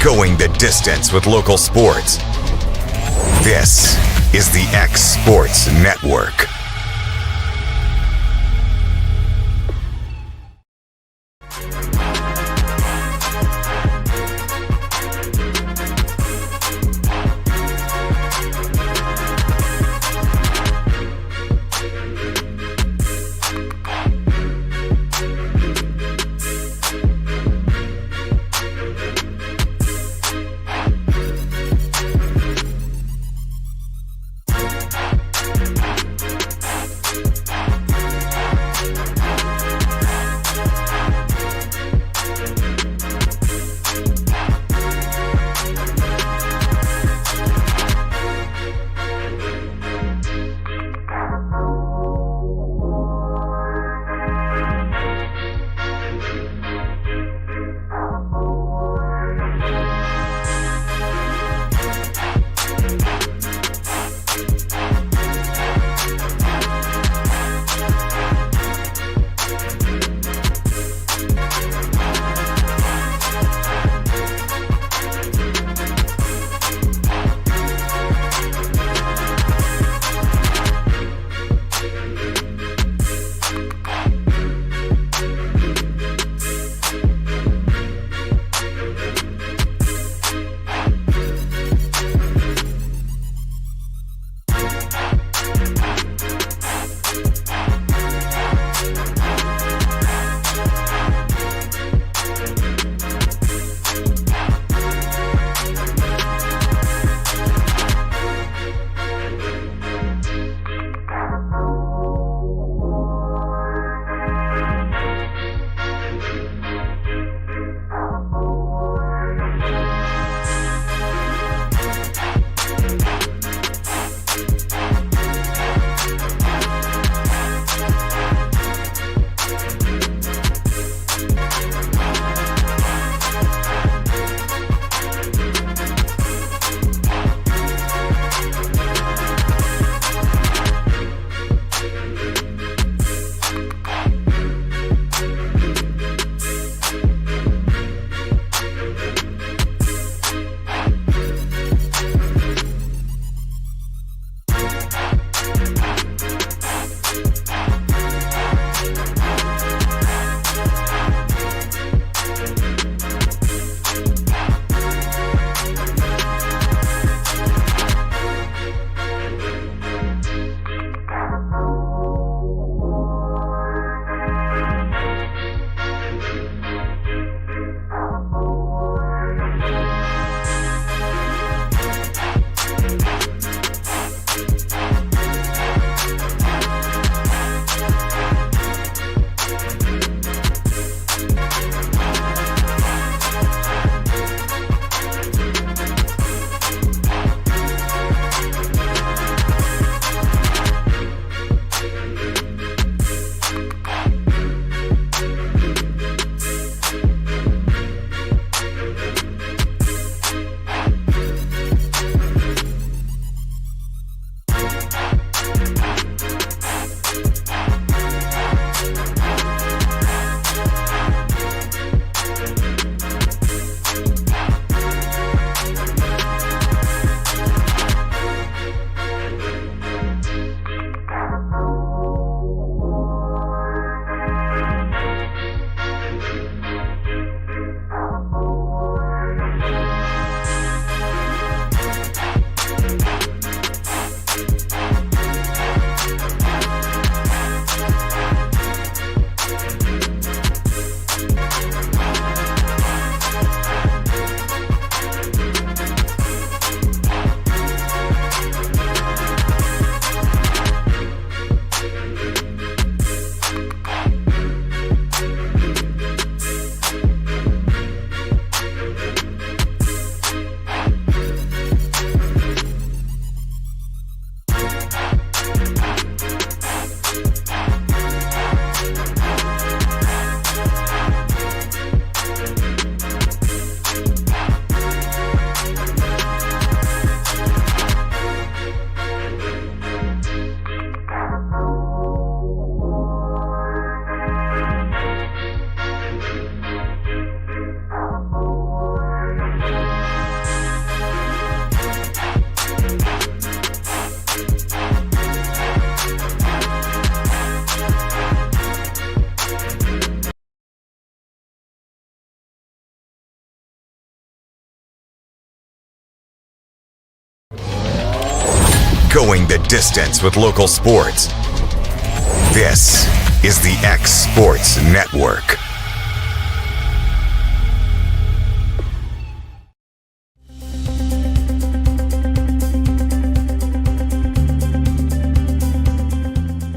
going the distance with local sports. This is the X Sports Network. Going the distance with local sports. This is the X Sports Network.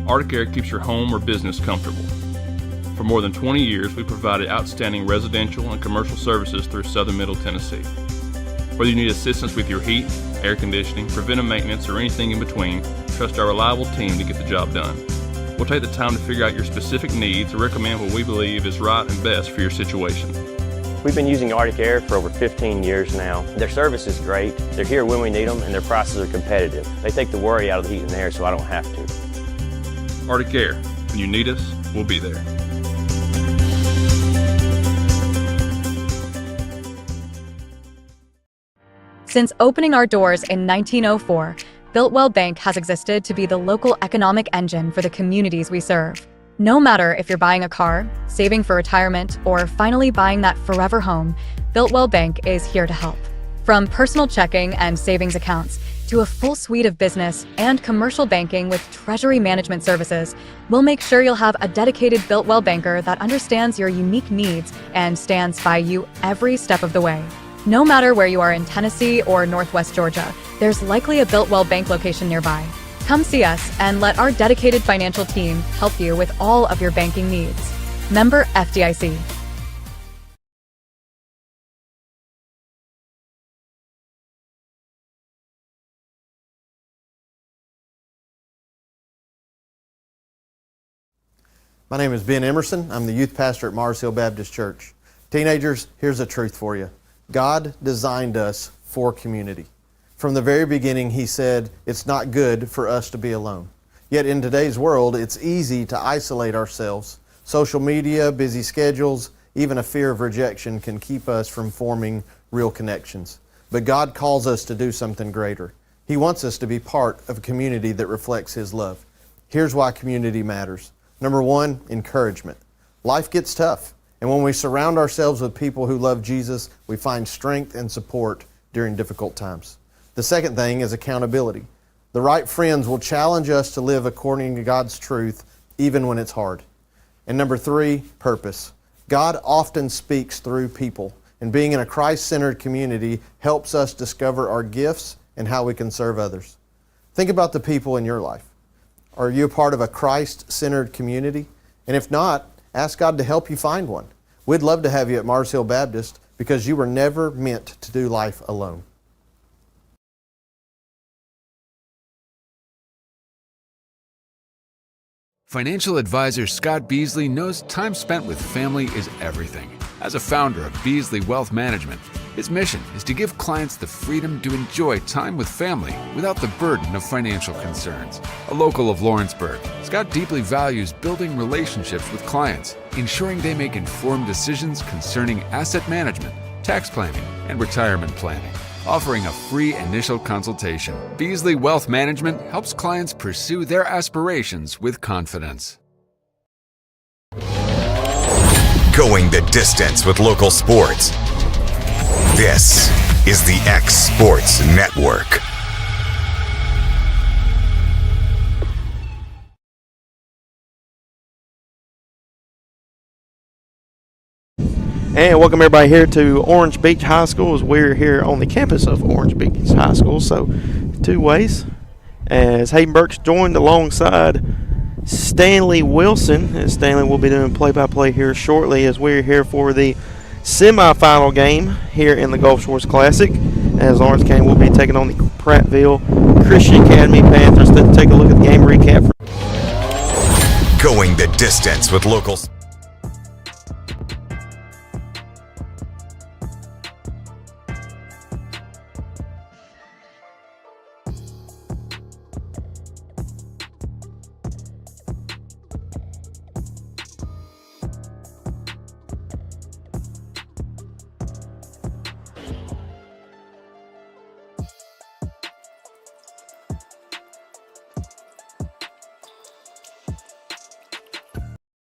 Arctic Air keeps your home or business comfortable. For more than 20 years, we provided outstanding residential and commercial services through southern Middle Tennessee. Whether you need assistance with your heat, air conditioning, preventive maintenance, or anything in between, trust our reliable team to get the job done. We'll take the time to figure out your specific needs and recommend what we believe is right and best for your situation. We've been using Arctic Air for over 15 years now. Their service is great, they're here when we need them, and their prices are competitive. They take the worry out of the heat and air so I don't have to. Arctic Air, when you need us, we'll be there. Since opening our doors in 1904, Builtwell Bank has existed to be the local economic engine for the communities we serve. No matter if you're buying a car, saving for retirement, or finally buying that forever home, Builtwell Bank is here to help. From personal checking and savings accounts to a full suite of business and commercial banking with treasury management services, we'll make sure you'll have a dedicated Builtwell banker that understands your unique needs and stands by you every step of the way. No matter where you are in Tennessee or Northwest Georgia, there's likely a Builtwell Bank location nearby. Come see us and let our dedicated financial team help you with all of your banking needs. Member FDIC. My name is Ben Emerson. I'm the youth pastor at Mars Hill Baptist Church. Teenagers, here's the truth for you. God designed us for community. From the very beginning, He said it's not good for us to be alone. Yet in today's world, it's easy to isolate ourselves. Social media, busy schedules, even a fear of rejection can keep us from forming real connections. But God calls us to do something greater. He wants us to be part of a community that reflects His love. Here's why community matters. Number one, encouragement. Life gets tough. And when we surround ourselves with people who love Jesus, we find strength and support during difficult times. The second thing is accountability. The right friends will challenge us to live according to God's truth, even when it's hard. And number three, purpose. God often speaks through people, and being in a Christ-centered community helps us discover our gifts and how we can serve others. Think about the people in your life. Are you a part of a Christ-centered community? And if not, ask God to help you find one. We'd love to have you at Mars Hill Baptist because you were never meant to do life alone. Financial advisor Scott Beasley knows time spent with family is everything. As a founder of Beasley Wealth Management, his mission is to give clients the freedom to enjoy time with family without the burden of financial concerns. A local of Lawrenceburg, Scott deeply values building relationships with clients, ensuring they make informed decisions concerning asset management, tax planning, and retirement planning. Offering a free initial consultation, Beasley Wealth Management helps clients pursue their aspirations with confidence. Going the distance with local sports. This is the X Sports Network. And welcome everybody here to Orange Beach High School as we're here on the campus of Orange Beach High School. So, two ways. As Hayden Burks joined alongside Stanley Wilson. And Stanley will be doing play-by-play here shortly as we're here for the semifinal game here in the Gulf Shores Classic. As Lawrence County will be taking on the Prattville Christian Academy Panthers. Let's take a look at the game recap. Going the distance with local.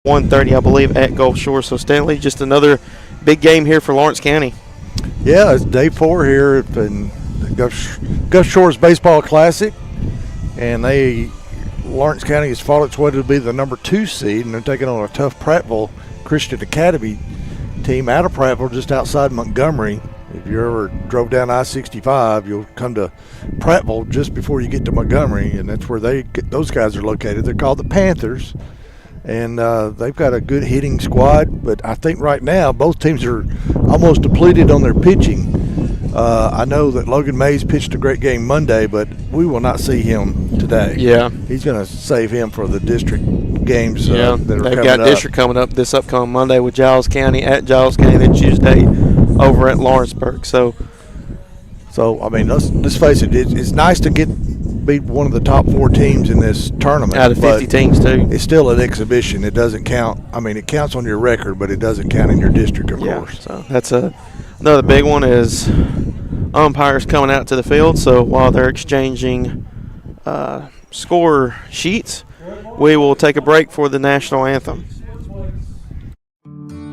.130, I believe, at Gulf Shores. So, Stanley, just another big game here for Lawrence County. Yeah, it's day 4 here at the Gulf Shores Baseball Classic. and Lawrence County has fought its way to be the number 2 seed, and they're taking on a tough Prattville Christian Academy team out of Prattville, just outside Montgomery. If you ever drove down I-65, you'll come to Prattville just before you get to Montgomery, and that's where those guys are located. They're called the Panthers, and they've got a good hitting squad, but I think right now both teams are almost depleted on their pitching. I know that Logan Mays pitched a great game Monday, but we will not see him today. Yeah. He's going to save him for the district games that are they've coming got up. district coming up this upcoming Monday with Giles County at Giles County, then Tuesday over at Lawrenceburg. So I mean, let's face it, it's nice to beat one of the top 4 teams in this tournament. Out of 50 teams, too. It's still an exhibition. It doesn't count. I mean, it counts on your record, but it doesn't count in your district, of course. So that's another big one is umpires coming out to the field. So while they're exchanging score sheets, we will take a break for the national anthem.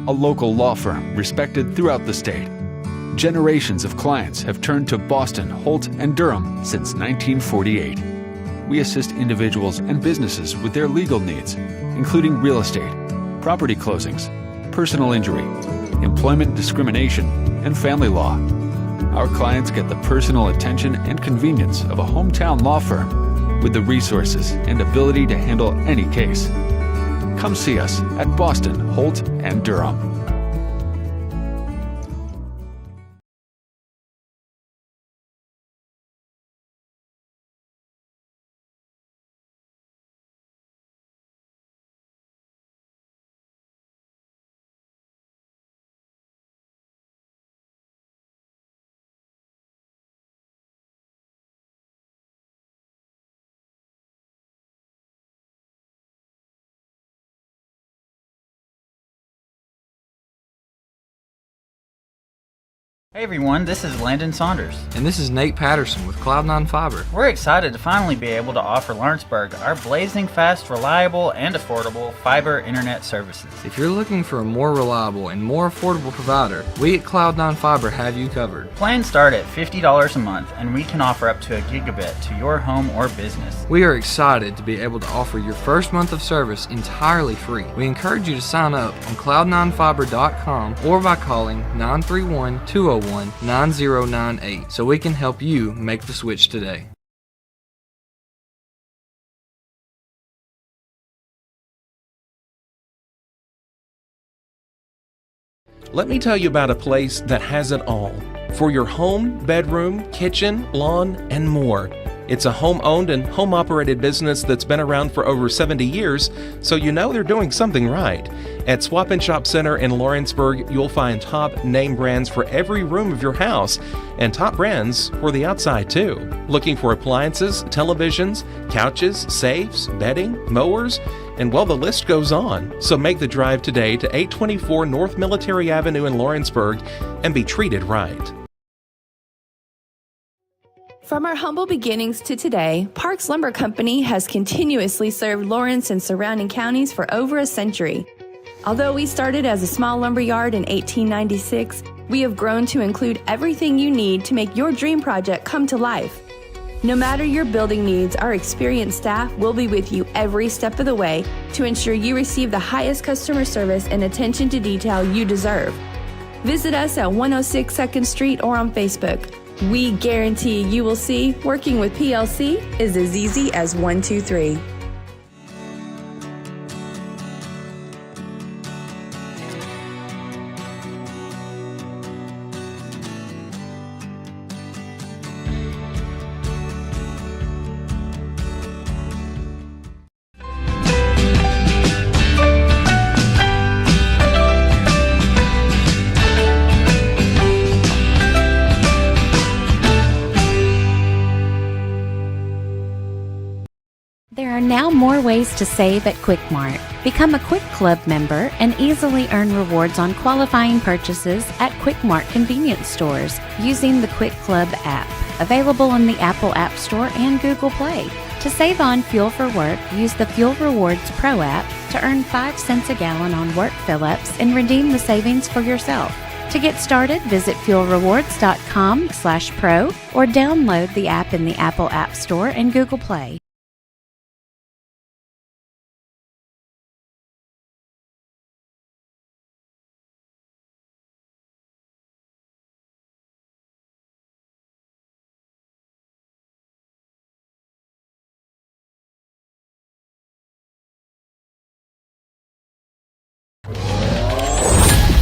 A local law firm respected throughout the state. Generations of clients have turned to Boston, Holt, and Durham since 1948. We assist individuals and businesses with their legal needs, including real estate, property closings, personal injury, employment discrimination, and family law. Our clients get the personal attention and convenience of a hometown law firm with the resources and ability to handle any case. Come see us at Boston, Holt, and Durham. Hey everyone, this is Landon Saunders. And this is Nate Patterson with Cloud9 Fiber. We're excited to finally be able to offer Lawrenceburg our blazing fast, reliable, and affordable fiber internet services. If you're looking for a more reliable and more affordable provider, we at Cloud9 Fiber have you covered. Plans start at $50 a month, and we can offer up to a gigabit to your home or business. We are excited to be able to offer your first month of service entirely free. We encourage you to sign up on cloud9fiber.com or by calling 931-201-9098 so we can help you make the switch today. Let me tell you about a place that has it all for your home, bedroom, kitchen, lawn, and more. It's a home-owned and home-operated business that's been around for over 70 years, so you know they're doing something right. At Swap and Shop Center in Lawrenceburg, you'll find top name brands for every room of your house, and top brands for the outside too. Looking for appliances, televisions, couches, safes, bedding, mowers, and well, the list goes on. So make the drive today to 824 North Military Avenue in Lawrenceburg and be treated right. From our humble beginnings to today, Parks Lumber Company has continuously served Lawrence and surrounding counties for over a century. Although we started as a small lumber yard in 1896, we have grown to include everything you need to make your dream project come to life. No matter your building needs, our experienced staff will be with you every step of the way to ensure you receive the highest customer service and attention to detail you deserve. Visit us at 106 2nd Street or on Facebook. We guarantee you will see working with PLC is as easy as 1, 2, 3. There are now more ways to save at QuickMart. Become a Quick Club member and easily earn rewards on qualifying purchases at QuickMart convenience stores using the Quick Club app, available in the Apple App Store and Google Play. To save on fuel for work, use the Fuel Rewards Pro app to earn 5 cents a gallon on work fill-ups and redeem the savings for yourself. To get started, visit fuelrewards.com/pro or download the app in the Apple App Store and Google Play.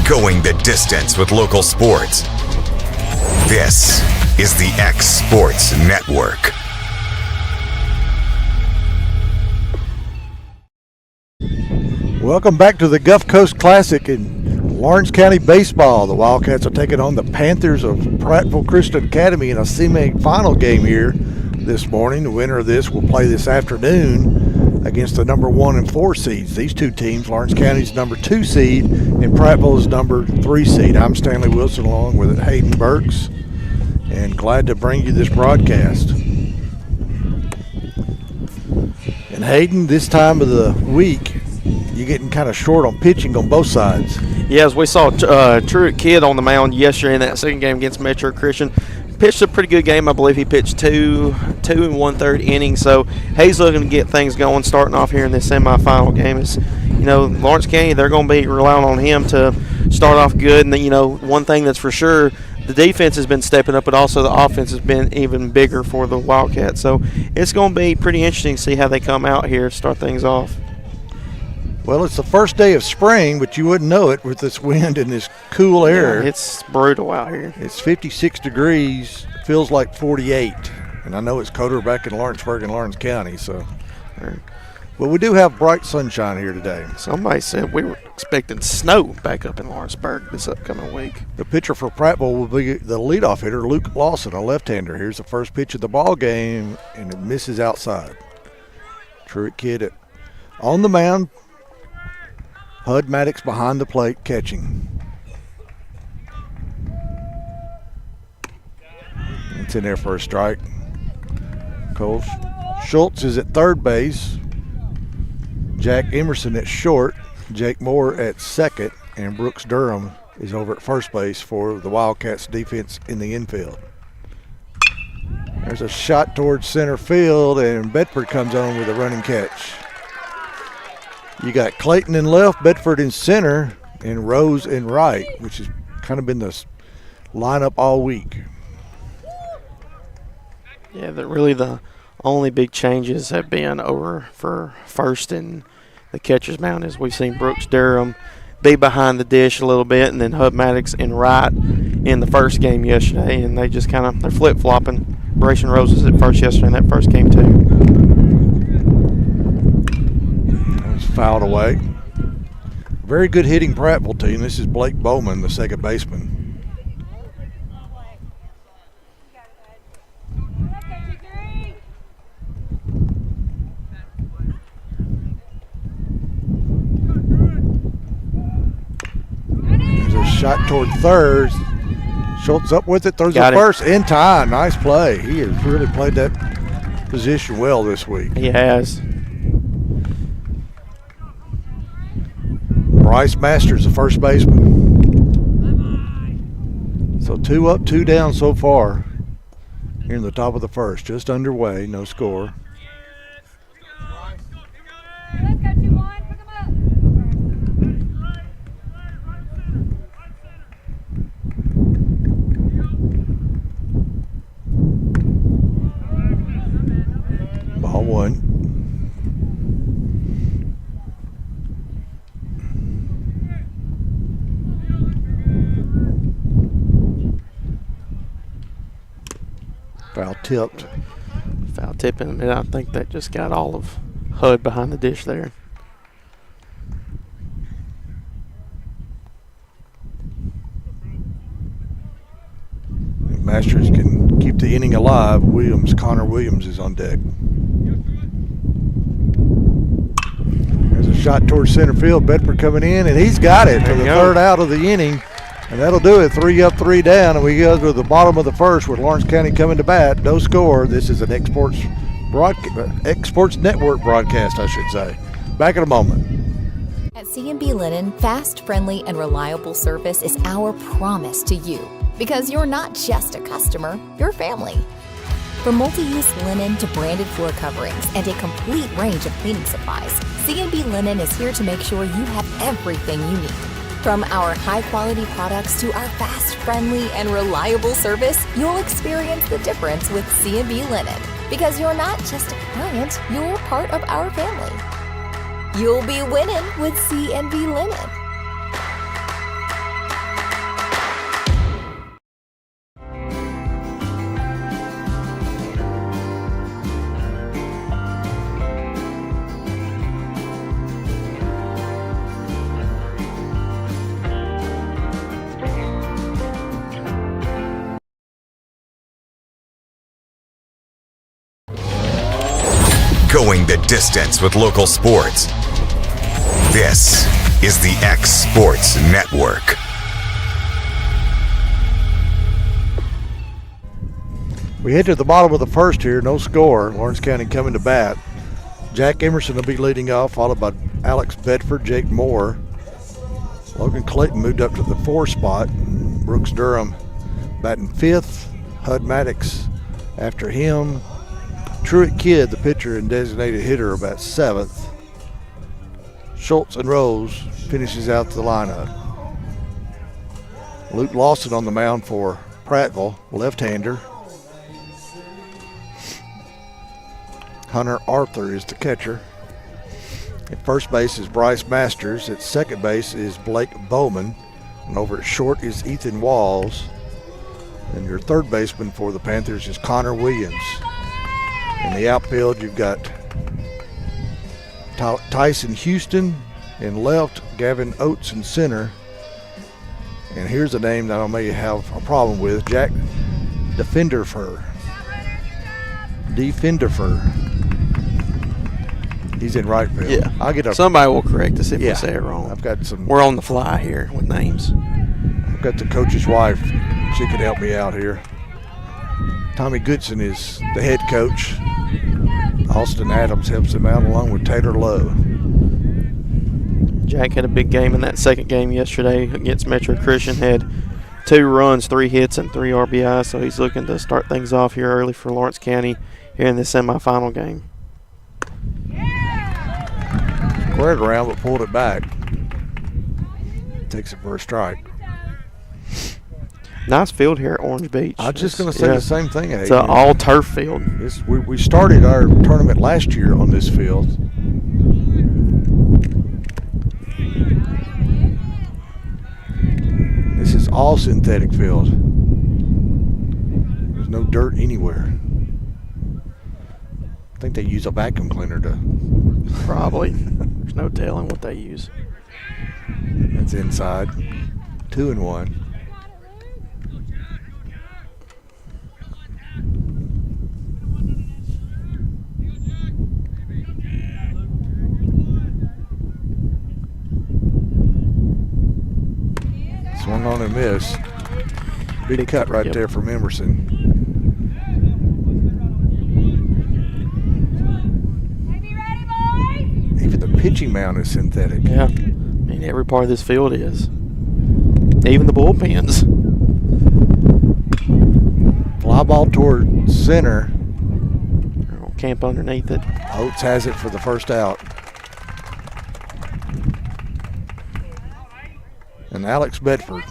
going the distance with local sports. This is the X Sports Network. Welcome back to the Gulf Coast Classic in Lawrence County Baseball. The Wildcats are taking on the Panthers of Prattville Christian Academy in a semi-final game here this morning. The winner of this will play this afternoon against the number 1 and 4 seeds. These two teams, Lawrence County's number 2 seed and Prattville's number 3 seed. I'm Stanley Wilson along with Hayden Burks, and glad to bring you this broadcast. And Hayden, this time of the week, you're getting kind of short on pitching on both sides. Yeah, as we saw Truett Kidd on the mound yesterday in that second game against Metro Christian. Pitched a pretty good game. I believe he pitched two and 1/3 innings. So Hayes looking to get things going, starting off here in this semifinal game. Is, Lawrence County, they're going to be relying on him to start off good. And one thing that's for sure, the defense has been stepping up, but also the offense has been even bigger for the Wildcats. So it's going to be pretty interesting to see how they come out here to start things off. Well, it's the first day of spring, but you wouldn't know it with this wind and this cool air. Yeah, it's brutal out here. It's 56 degrees, feels like 48. And I know it's colder back in Lawrenceburg and Lawrence County. But we do have bright sunshine here today. Somebody said we were expecting snow back up in Lawrenceburg this upcoming week. The pitcher for Prattville will be the leadoff hitter, Luke Lawson, a left-hander. Here's the first pitch of the ball game, and it misses outside. Truett Kidd on the mound. Hud Maddox behind the plate catching. It's in there for a strike. Cole Schultz is at third base. Jack Emerson at short. Jake Moore at second. And Brooks Durham is over at first base for the Wildcats defense in the infield. There's a shot towards center field, and Bedford comes on with a running catch. You got Clayton in left, Bedford in center, and Rose in right, which has kind of been the lineup all week. Yeah, really the only big changes have been over for first and the catcher's mound, as we've seen Brooks Durham be behind the dish a little bit, and then Hub Maddox in right in the first game yesterday, and they just they're flip-flopping. Brayson Rose was at first yesterday in that first game too. Fouled away. Very good hitting Prattville team. This is Blake Bowman, the second baseman. There's a shot toward third. Schultz up with it, throws it first in time. Nice play. He has really played that position well this week. He has. Bryce Masters, the first baseman. So 2 up, 2 down so far here in the top of the first. Just underway, no score. Ball 1. Foul tipped. Foul tipping, and I think that just got all of Hud behind the dish there. If Masters can keep the inning alive, Connor Williams is on deck. There's a shot towards center field. Bedford coming in, and he's got it for the third out of the inning. And that'll do it. 3 up, 3 down, and we go to the bottom of the first with Lawrence County coming to bat. No score. This is an X Sports Network broadcast, I should say. Back in a moment. At C&B Linen, fast, friendly, and reliable service is our promise to you. Because you're not just a customer, you're family. From multi-use linen to branded floor coverings and a complete range of cleaning supplies, C&B Linen is here to make sure you have everything you need. From our high-quality products to our fast, friendly, and reliable service, you'll experience the difference with C&B Linen. Because you're not just a client, you're part of our family. You'll be winning with C&B Linen. going the distance with local sports. This is the X Sports Network. We head to the bottom of the first here, no score. Lawrence County coming to bat. Jack Emerson will be leading off, followed by Alex Bedford, Jake Moore. Logan Clayton moved up to the 4 spot. Brooks Durham batting 5th. Hud Maddox after him. Truett Kidd, the pitcher and designated hitter, about 7th. Schultz and Rose finishes out the lineup. Luke Lawson on the mound for Prattville, left-hander. Hunter Arthur is the catcher. At first base is Bryce Masters. At second base is Blake Bowman. And over at short is Ethan Walls. And your third baseman for the Panthers is Connor Williams. In the outfield, you've got Tyson Houston in left, Gavin Oates in center. And here's a name that I may have a problem with, Jack Defenderfer. He's in right field. Yeah, I'll get somebody will correct us if we say it wrong. I've got some. We're on the fly here with names. I've got the coach's wife. She could help me out here. Tommy Goodson is the head coach. Austin Adams helps him out along with Taylor Lowe. Jack had a big game in that second game yesterday against Metro Christian. Had 2 runs, 3 hits, and 3 RBI. So he's looking to start things off here early for Lawrence County here in the semifinal game. Squared around but pulled it back. Takes it for a strike. Nice field here at Orange Beach. I was just going to say the same thing. It's an all-turf field. We started our tournament last year on this field. This is all synthetic field. There's no dirt anywhere. I think they use a vacuum cleaner to. Probably. There's no telling what they use. That's inside. 2-1. Swung on and missed. Big cut right there from Emerson. Even the pitching mound is synthetic. Yeah. I mean, every part of this field is. Even the bullpens. Fly ball toward center. We'll camp underneath it. Oates has it for the first out. And Alex Bedford,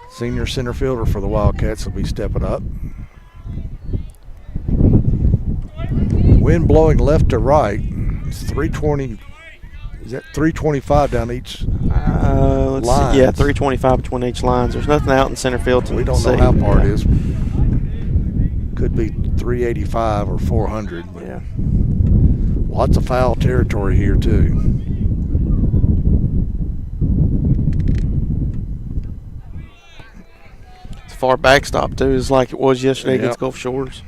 senior center fielder for the Wildcats, will be stepping up. Wind blowing left to right. It's 320. Is that 325 down each line? Yeah, 325 between each lines. There's nothing out in center field. We don't know how far it is. Could be 385 or 400. Yeah. Lots of foul territory here too. Far backstop too is like it was yesterday against Gulf Shores.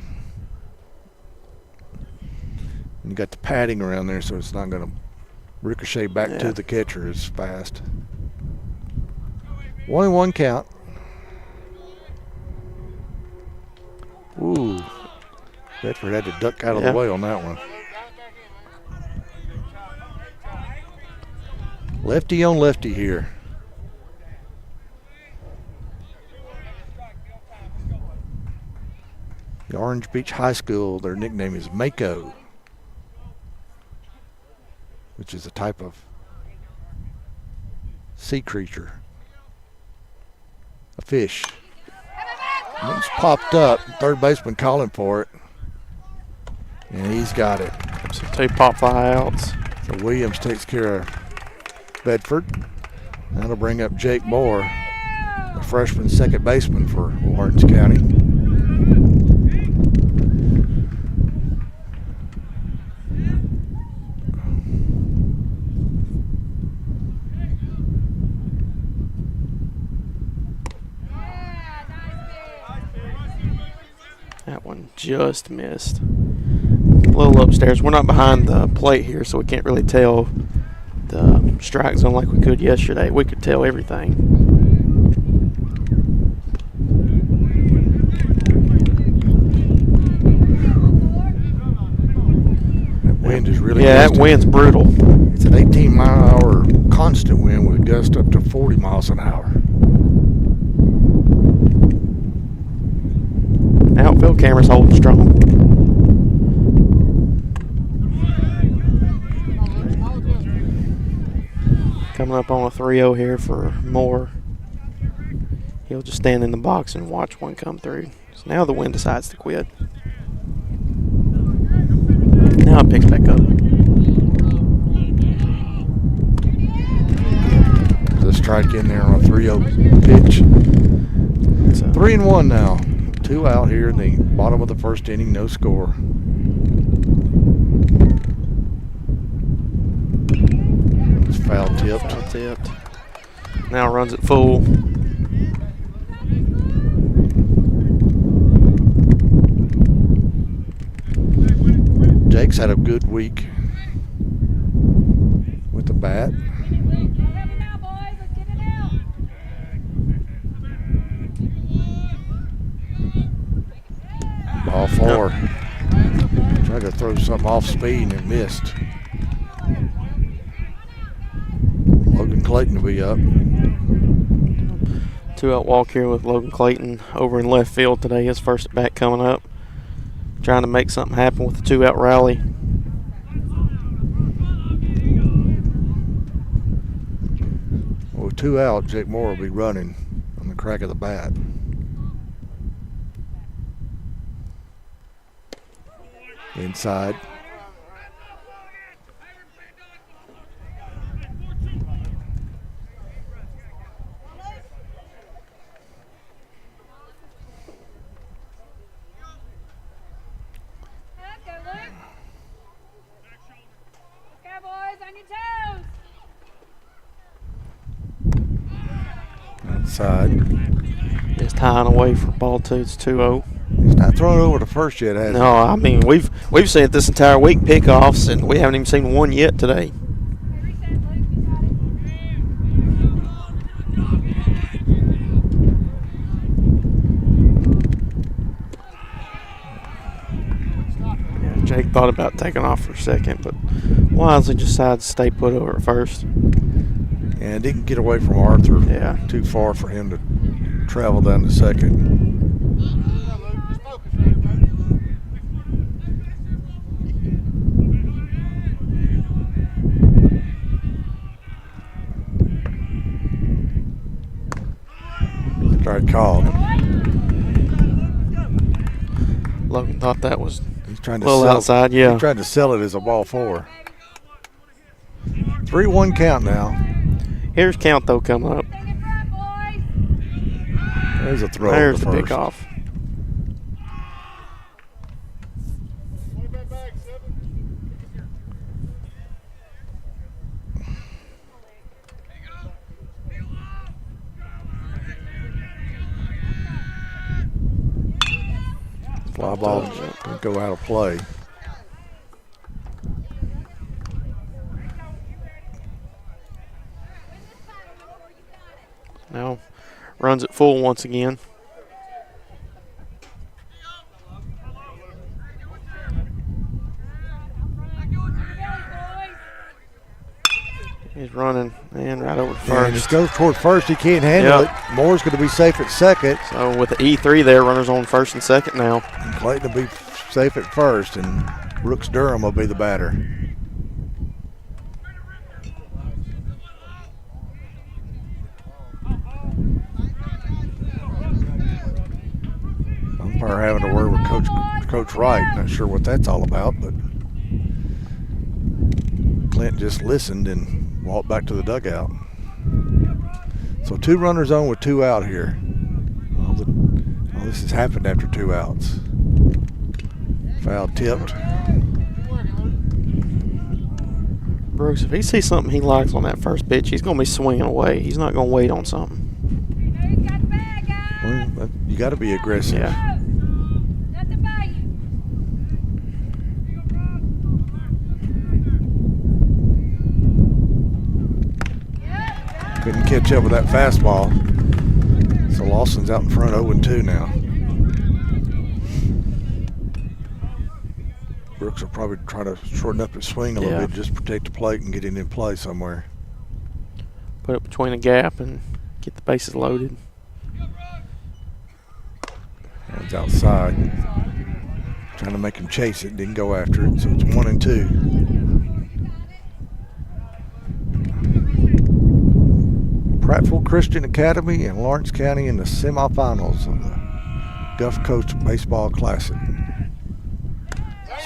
You got the padding around there, so it's not going to ricochet back to the catcher as fast. 1-1 count. Ooh, Bedford had to duck out of the way on that one. Lefty on lefty here. The Orange Beach High School, their nickname is Mako, which is a type of sea creature, a fish. And it's popped up, third baseman calling for it, and he's got it. So 2 pop fly outs. So Williams takes care of Bedford. That'll bring up Jake Moore, the freshman second baseman for Lawrence County. That one just missed. little upstairs. We're not behind the plate here, so we can't really tell the strike zone like we could yesterday. We could tell everything. That wind is really that wind's brutal. It's an 18-mile-an-hour constant wind with gusts up to 40 miles an hour. Outfield camera's holding strong. Coming up on a 3-0 here for Moore. He'll just stand in the box and watch one come through. So now the wind decides to quit. Now it picks back up. There's a strike in there on a 3-0 pitch. It's 3-1 now. 2 out here in the bottom of the first inning, no score. It's foul tipped. Foul tipped. Now runs it full. Jake's had a good week with the bat. Ball forward. Tried to throw something off speed and it missed. Logan Clayton will be up. 2-out walk here with Logan Clayton over in left field today. His first at bat coming up. Trying to make something happen with the 2-out rally. Well, with 2 out, Jake Moore will be running on the crack of the bat. Inside. Outside. It's tying away for ball 2. It's 2-0. He's not throwing over to first yet, has he? No, I mean we've seen it this entire week, pickoffs, and we haven't even seen one yet today. Yeah, Jake thought about taking off for a second, but wisely decided to stay put over at first. And didn't get away from Arthur. Yeah. Too far for him to travel down to second. Strike called. Logan thought that was He's trying a to little sell, outside, yeah. He tried to sell it as a ball 4. 3-1 count now. Here's count though coming up. There's a throw. There's to the first. pickoff. Fly ball will go out of play. Now runs it full once again. He's running and right over to Yeah, first. just goes toward first. He can't handle it. Moore's going to be safe at second. So with the E3 there, runners on first and second now. And Clayton will be safe at first, and Brooks Durham will be the batter. Umpire having a word with Coach Wright. Not sure what that's all about, but Clint just listened and walked back to the dugout. So 2 runners on with 2 out here. All this has happened after 2 outs. Foul tipped. Brooks, if he sees something he likes on that first pitch, he's going to be swinging away. He's not going to wait on something. Well, you got to be aggressive. Yeah. Couldn't catch up with that fastball. So Lawson's out in front 0-2 now. Brooks will probably try to shorten up his swing a little bit, just protect the plate and get it in play somewhere. Put it between a gap and get the bases loaded. One's outside. Trying to make him chase it, didn't go after it, so it's 1-2. Prattville Christian Academy and Lawrence County in the semifinals of the Gulf Coast Baseball Classic.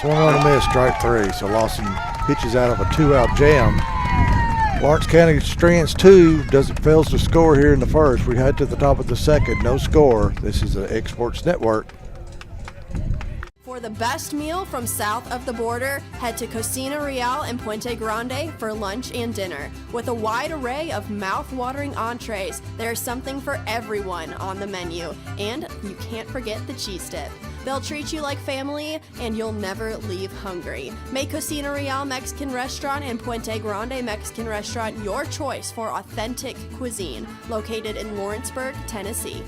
Swung on a miss, strike 3, so Lawson pitches out of a 2-out jam. Lawrence County strands 2, fails to score here in the first. We head to the top of the second, no score. This is the Exports Network. For the best meal from south of the border, head to Cocina Real in Puente Grande for lunch and dinner. With a wide array of mouth-watering entrees, there's something for everyone on the menu. And you can't forget the cheese dip. They'll treat you like family, and you'll never leave hungry. Make Cocina Real Mexican Restaurant and Puente Grande Mexican Restaurant your choice for authentic cuisine, located in Lawrenceburg, Tennessee.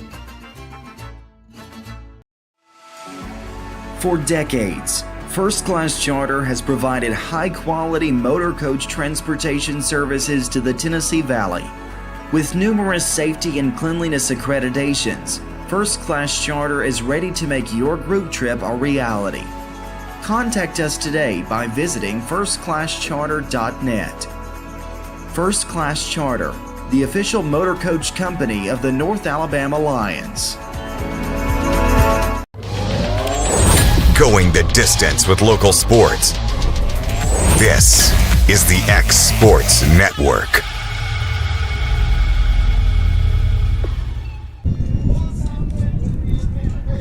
For decades, First Class Charter has provided high-quality motor coach transportation services to the Tennessee Valley. With numerous safety and cleanliness accreditations, First Class Charter is ready to make your group trip a reality. Contact us today by visiting firstclasscharter.net. First Class Charter, the official motor coach company of the North Alabama Lions. Going the distance with local sports. This is the X Sports Network.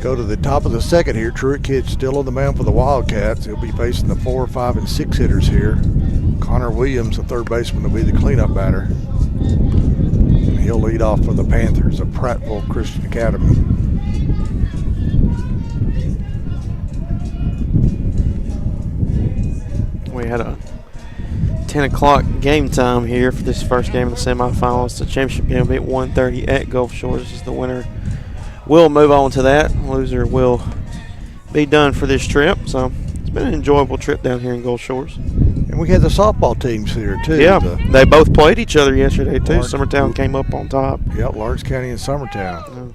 Go to the top of the second here. Truett Kidd still on the mound for the Wildcats. He'll be facing the 4, 5, and 6 hitters here. Connor Williams, the third baseman, will be the cleanup batter. And he'll lead off for the Panthers of Prattville Christian Academy. We had a 10 o'clock game time here for this first game of the semifinals. The championship game will be at 1:30 at Gulf Shores. This is the winner. We'll move on to that. Loser will be done for this trip. So it's been an enjoyable trip down here in Gulf Shores. And we had the softball teams here too. Yeah, they both played each other yesterday too. Summertown came up on top. Yep, Lawrence County and Summertown.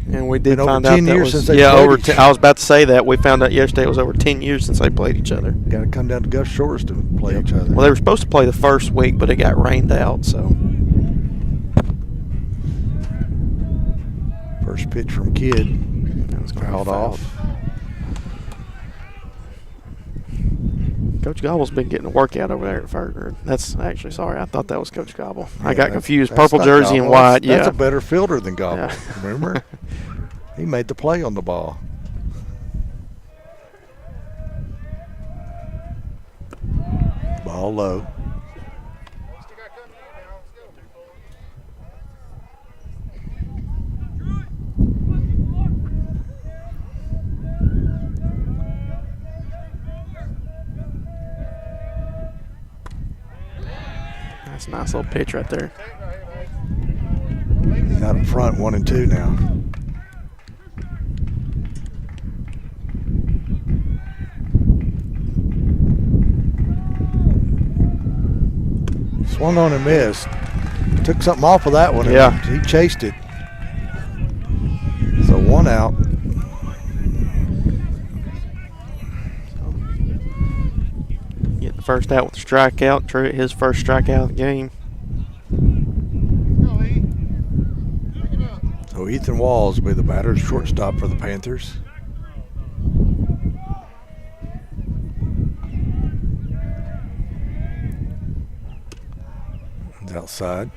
And we did Been find over out 10 that years was, since they yeah, played over. each other. I was about to say that. We found out yesterday it was over 10 years since they played each other. Got to come down to Gulf Shores to play each other. Well, they were supposed to play the first week, but it got rained out. So first pitch from Kidd. That was fouled off. Coach Gobble's been getting a workout over there at Ferger. That's actually, sorry, I thought that was Coach Gobble. Yeah, I got confused. that's Purple not jersey and Gobble. white. That's yeah, a better fielder than Gobble. Yeah. Remember? He made the play on the ball. Ball low. that's a nice little pitch right there. He's out in front, 1-2 now. Swung on and missed. Took something off of that one. Yeah. He chased it. So 1 out. Get the first out with a strikeout. Truett, his first strikeout of the game. So Ethan Walls will be the batter, shortstop for the Panthers. He's outside.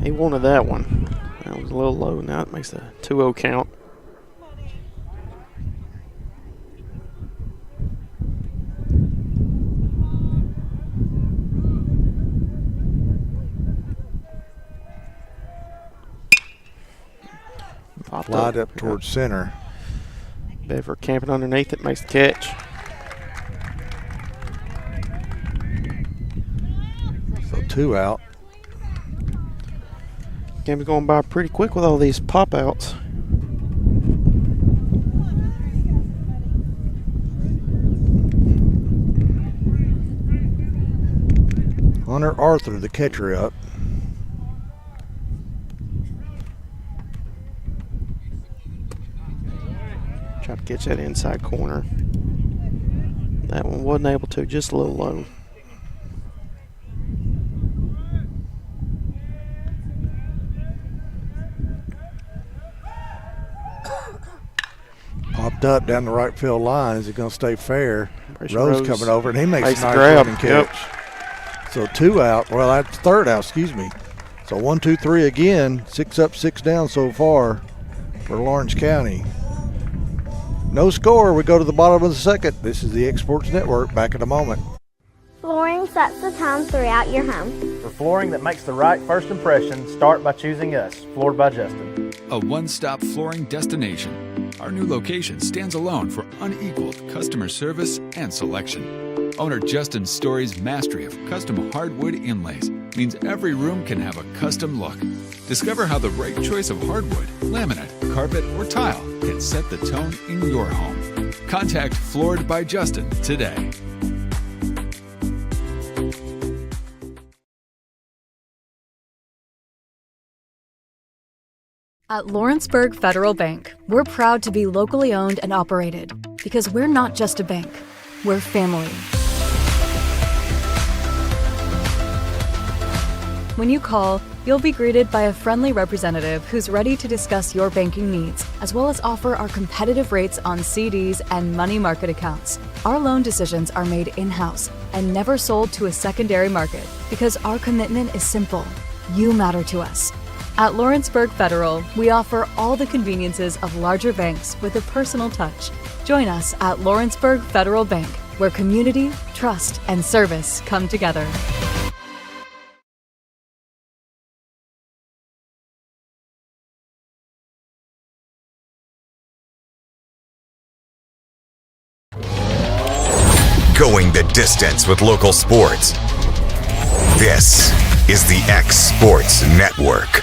He wanted that one. That was a little low. Now it makes a 2-0 count. Slide up towards center. Bever camping underneath it, makes the catch. So 2 out. Game's going by pretty quick with all these pop-outs. Hunter Arthur, the catcher, up. Try to catch that inside corner. That one wasn't able to, just a little low. Popped up down the right field line. Is it going to stay fair? Rose coming over, and he makes a nice grab running catch. So 2 out. Well, that's 3rd out, excuse me. So 1, 2, 3 again. 6 up, 6 down so far for Lawrence County. No score. We go to the bottom of the 2nd. This is the X Sports Network. Back in a moment. Flooring sets the tone throughout your home. For flooring that makes the right first impression, start by choosing us, Floored by Justin. A one-stop flooring destination. Our new location stands alone for unequaled customer service and selection. Owner Justin Story's mastery of custom hardwood inlays means every room can have a custom look. Discover how the right choice of hardwood, laminate, carpet, or tile can set the tone in your home. Contact Floored by Justin today. At Lawrenceburg Federal Bank, we're proud to be locally owned and operated because we're not just a bank, we're family. When you call, you'll be greeted by a friendly representative who's ready to discuss your banking needs, as well as offer our competitive rates on CDs and money market accounts. Our loan decisions are made in-house and never sold to a secondary market because our commitment is simple. You matter to us. At Lawrenceburg Federal, we offer all the conveniences of larger banks with a personal touch. Join us at Lawrenceburg Federal Bank, where community, trust, and service come together. Going the distance with local sports. This is the X Sports Network.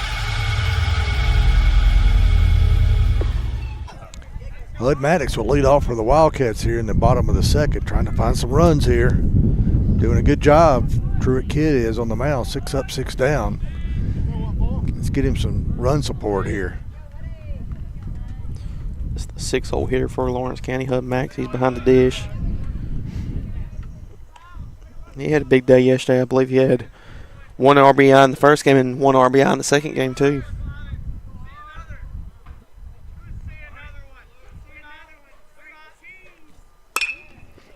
Bud Maddox will lead off for the Wildcats here in the bottom of the 2nd, trying to find some runs here. Doing a good job. Truett Kidd is on the mound, 6 up, 6 down. Let's get him some run support here. It's the 6-hole hitter for Lawrence County, Hub Max. He's behind the dish. He had a big day yesterday. I believe he had 1 RBI in the first game and 1 RBI in the second game, too.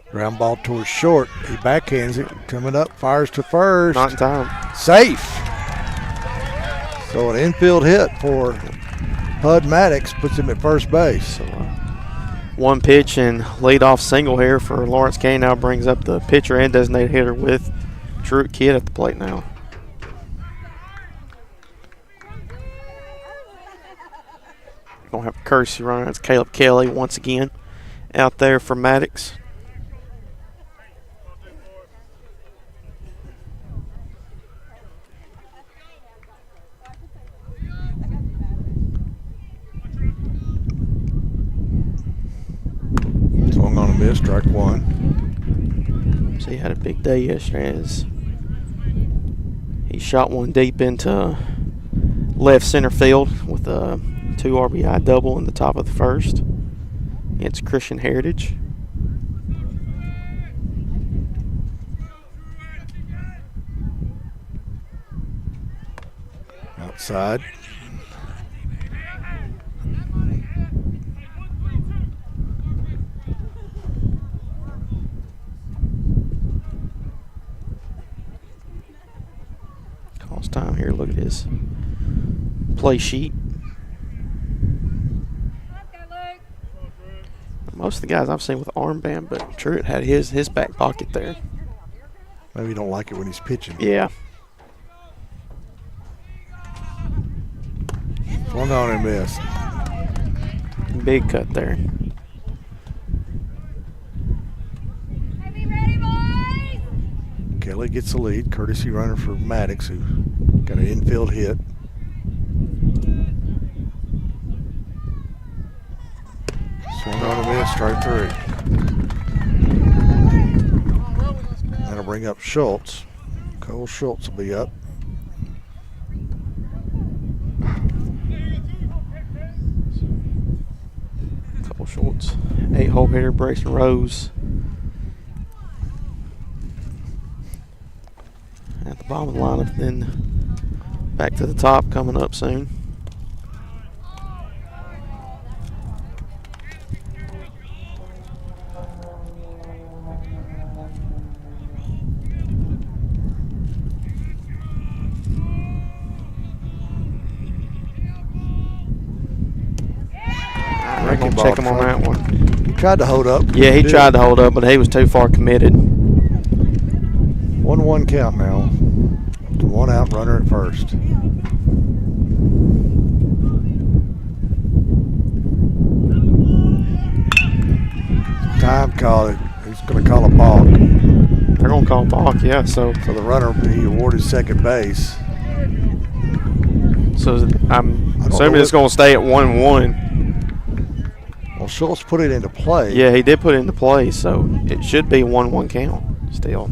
Ground ball towards short. He backhands it. Coming up, fires to first. Not in time. Safe. So an infield hit for Hud Maddox puts him at first base. So, one pitch and leadoff single here for Lawrence County now brings up the pitcher and designated hitter with Truett Kidd at the plate now. Gonna have a courtesy runner. That's Caleb Kelly once again out there for Maddox. Swung on a miss, strike 1. So he had a big day yesterday as he shot one deep into left center field with a 2 RBI double in the top of the first. It's Christian Heritage. Outside. Calls time here. Look at his play sheet. Most of the guys I've seen with armband, but Truett had his back pocket there. Maybe you don't like it when he's pitching. Yeah. Swung on and missed. Big cut there. Kelly gets the lead. Courtesy runner for Maddox, who got an infield hit. Swung on a miss, strike 3. That'll bring up Schultz. Cole Schultz will be up. Cole Schultz, 8-hole hitter, Brayson Rose. At the bottom of the lineup, then back to the top coming up soon. I'm going to check him on that one. He tried to hold up. Yeah, he tried to hold up, but he was too far committed. 1-1 count now. 1 out, runner at first. Time call. He's going to call a balk. They're going to call a balk, yeah. So the runner, he awarded second base. So I'm assuming it's going to stay at 1-1. Well, Schultz put it into play. Yeah, he did put it into play, so it should be a 1-1 count still.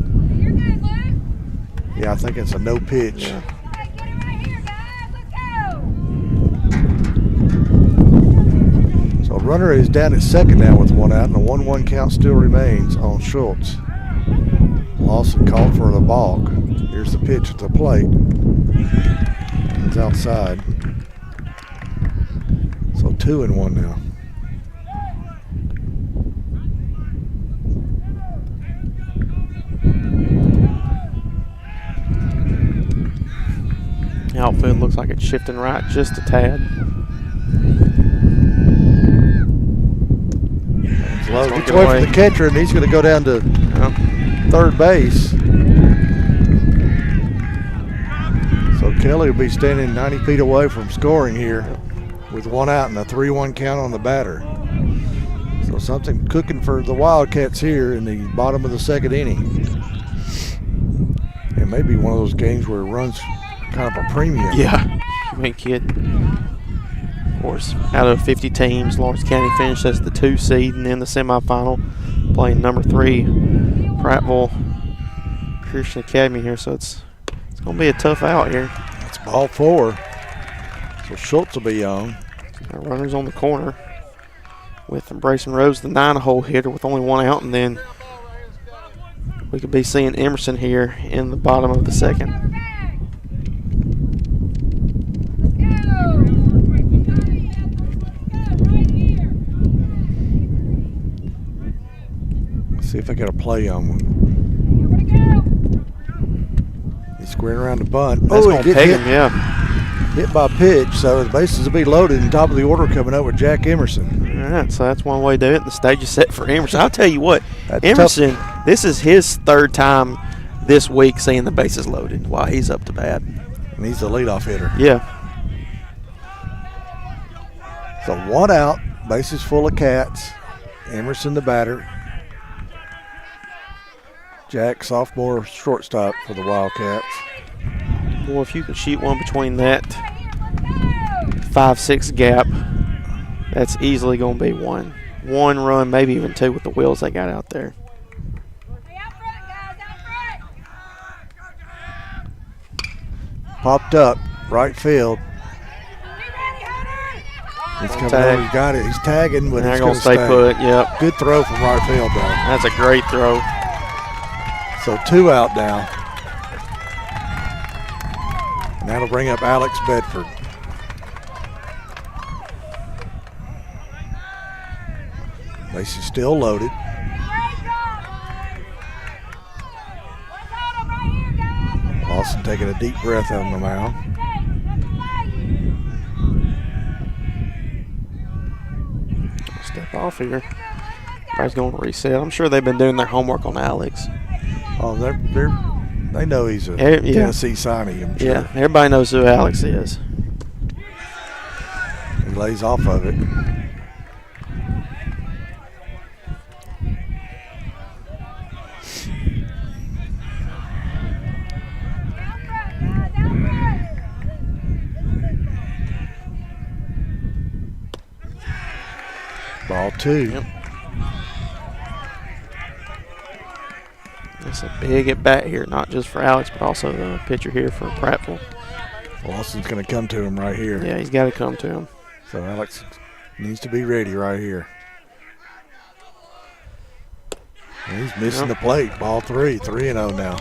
Yeah, I think it's a no pitch. Yeah. So runner is down at second now with 1 out, and a 1-1 count still remains on Schultz. Lawson called for the balk. Here's the pitch at the plate. It's outside. So 2-1 now. The outfield looks like it's shifting right just a tad. Well, gets away from the catcher, and he's going to go down to third base. So Kelly will be standing 90 feet away from scoring here with 1 out and a 3-1 count on the batter. So something cooking for the Wildcats here in the bottom of the second inning. It may be one of those games where it runs kind of a premium. Yeah, you ain't kidding. Of course, out of 50 teams, Lawrence County finished as the 2 seed, and then the semifinal playing number 3 Prattville Christian Academy here. So it's going to be a tough out here. It's ball 4. So Schultz will be on. Our runners on the corner with Brayson Rose, the 9-hole hitter with only 1 out, and then we could be seeing Emerson here in the bottom of the second. See if I got a play on one. He's squaring around the bunt. That's going to peg him, yeah. Hit by pitch, so the bases will be loaded, and top of the order coming up with Jack Emerson. All right, so that's one way to do it. The stage is set for Emerson. I'll tell you what, Emerson, this is his 3rd time this week seeing the bases loaded while he's up to bat. And he's the leadoff hitter. Yeah. So 1 out, bases full of cats. Emerson the batter. Jack, sophomore shortstop for the Wildcats. Boy, if you can shoot one between that 5-6 gap, that's easily going to be one run, maybe even 2 with the wheels they got out there. Popped up, right field. He's coming over, he got it. He's tagging, but he's going to stay put. Yep. Good throw from right field, though. That's a great throw. So 2 out now. And that'll bring up Alex Bedford. Base is still loaded. Lawson taking a deep breath on the mound. Step off here. Everybody's going to reset. I'm sure they've been doing their homework on Alex. Oh, they know he's a Tennessee signee, I'm sure. Yeah, everybody knows who Alex is. He lays off of it. 2. Yep. It's a big at bat here, not just for Alex, but also the pitcher here for Prattville. Lawson's going to come to him right here. Yeah, he's got to come to him. So Alex needs to be ready right here. And he's missing the plate. Ball 3, 3-0 now.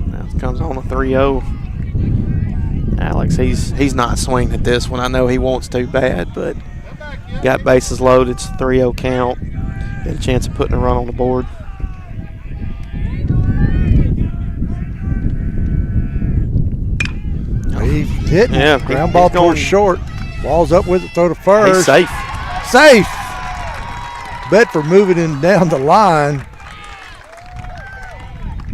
Now it comes on a 3-0. Alex, he's not swinging at this one. I know he wants to bad, but got bases loaded. It's a 3-0 count. Got a chance of putting a run on the board. He's hitting. Yeah, ground ball towards short. Ball's up with it, throw to first. He's safe. Safe. Bedford moving him down the line.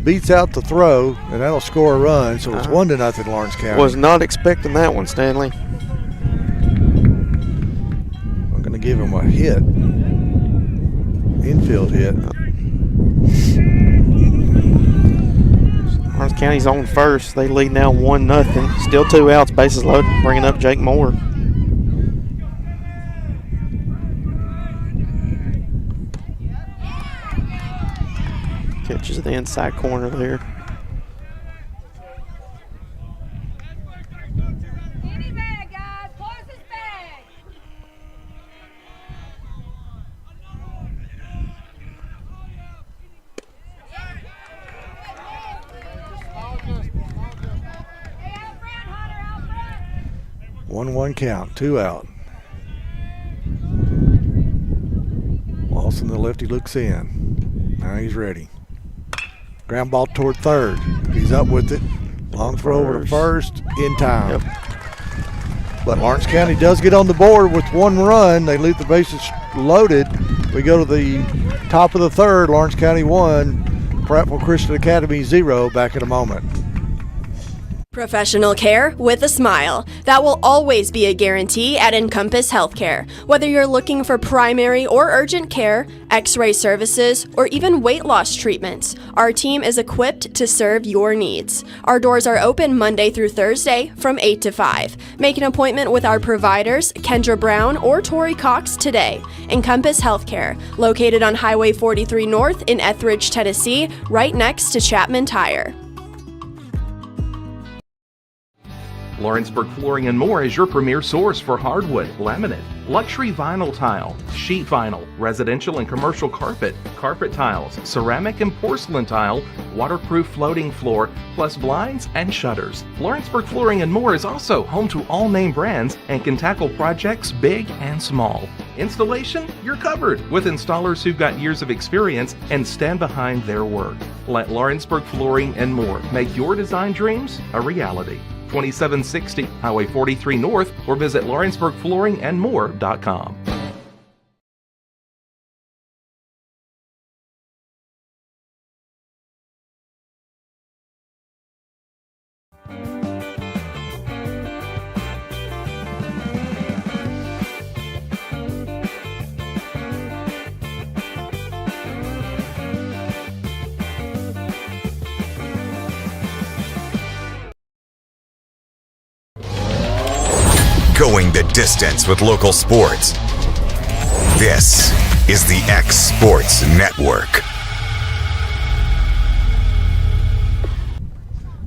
Beats out the throw, and that'll score a run. So it's 1-0 Lawrence County. Was not expecting that one, Stanley. I'm going to give him a hit. Infield hit. Lawrence County's on first. They lead now 1-0. Still 2 outs, bases loaded, bringing up Jake Moore. Catches the inside corner there. One count, 2 out. Lawson, the lefty, looks in. Now he's ready. Ground ball toward third. He's up with it. Long throw over to first, in time. But Lawrence County does get on the board with 1 run. They leave the bases loaded. We go to the top of the third. Lawrence County 1, Prattville Christian Academy 0. Back in a moment. Professional care with a smile. That will always be a guarantee at Encompass Healthcare. Whether you're looking for primary or urgent care, x-ray services, or even weight loss treatments, our team is equipped to serve your needs. Our doors are open Monday through Thursday from 8 to 5. Make an appointment with our providers, Kendra Brown or Tori Cox, today. Encompass Healthcare, located on Highway 43 North in Etheridge, Tennessee, right next to Chapman Tire. Lawrenceburg Flooring and More is your premier source for hardwood, laminate, luxury vinyl tile, sheet vinyl, residential and commercial carpet, carpet tiles, ceramic and porcelain tile, waterproof floating floor, plus blinds and shutters. Lawrenceburg Flooring and More is also home to all name brands and can tackle projects big and small. Installation, you're covered with installers who've got years of experience and stand behind their work. Let Lawrenceburg Flooring and More make your design dreams a reality. 2760 Highway 43 North, or visit lawrenceburgflooringandmore.com. Going the distance with local sports. This is the X Sports Network.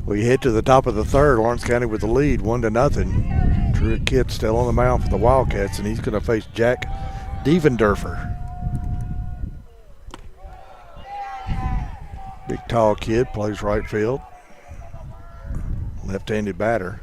We head to the top of the third. Lawrence County with the lead, 1-0. Truett Kitt still on the mound for the Wildcats, and he's going to face Jack Devendorfer. Big tall kid, plays right field. Left-handed batter.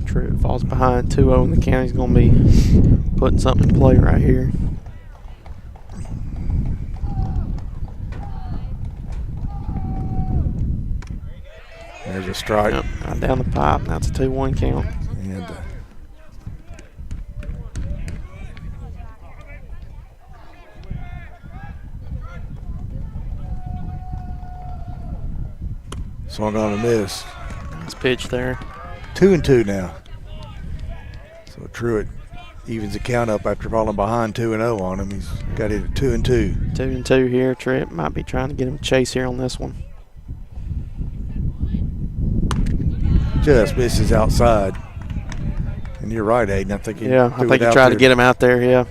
Truett falls behind 2-0, and the county's going to be putting something in play right here. There's a strike. Yep, right down the pipe. Now it's a 2-1 count. And swung on a miss. Nice pitch there. 2-2 now. So Truett evens the count up after falling behind 2-0 on him. He's got it at 2-2. 2-2 here. Tripp might be trying to get him to chase here on this one. Just misses outside. And you're right, Aiden. I think he tried to get him out there, yeah.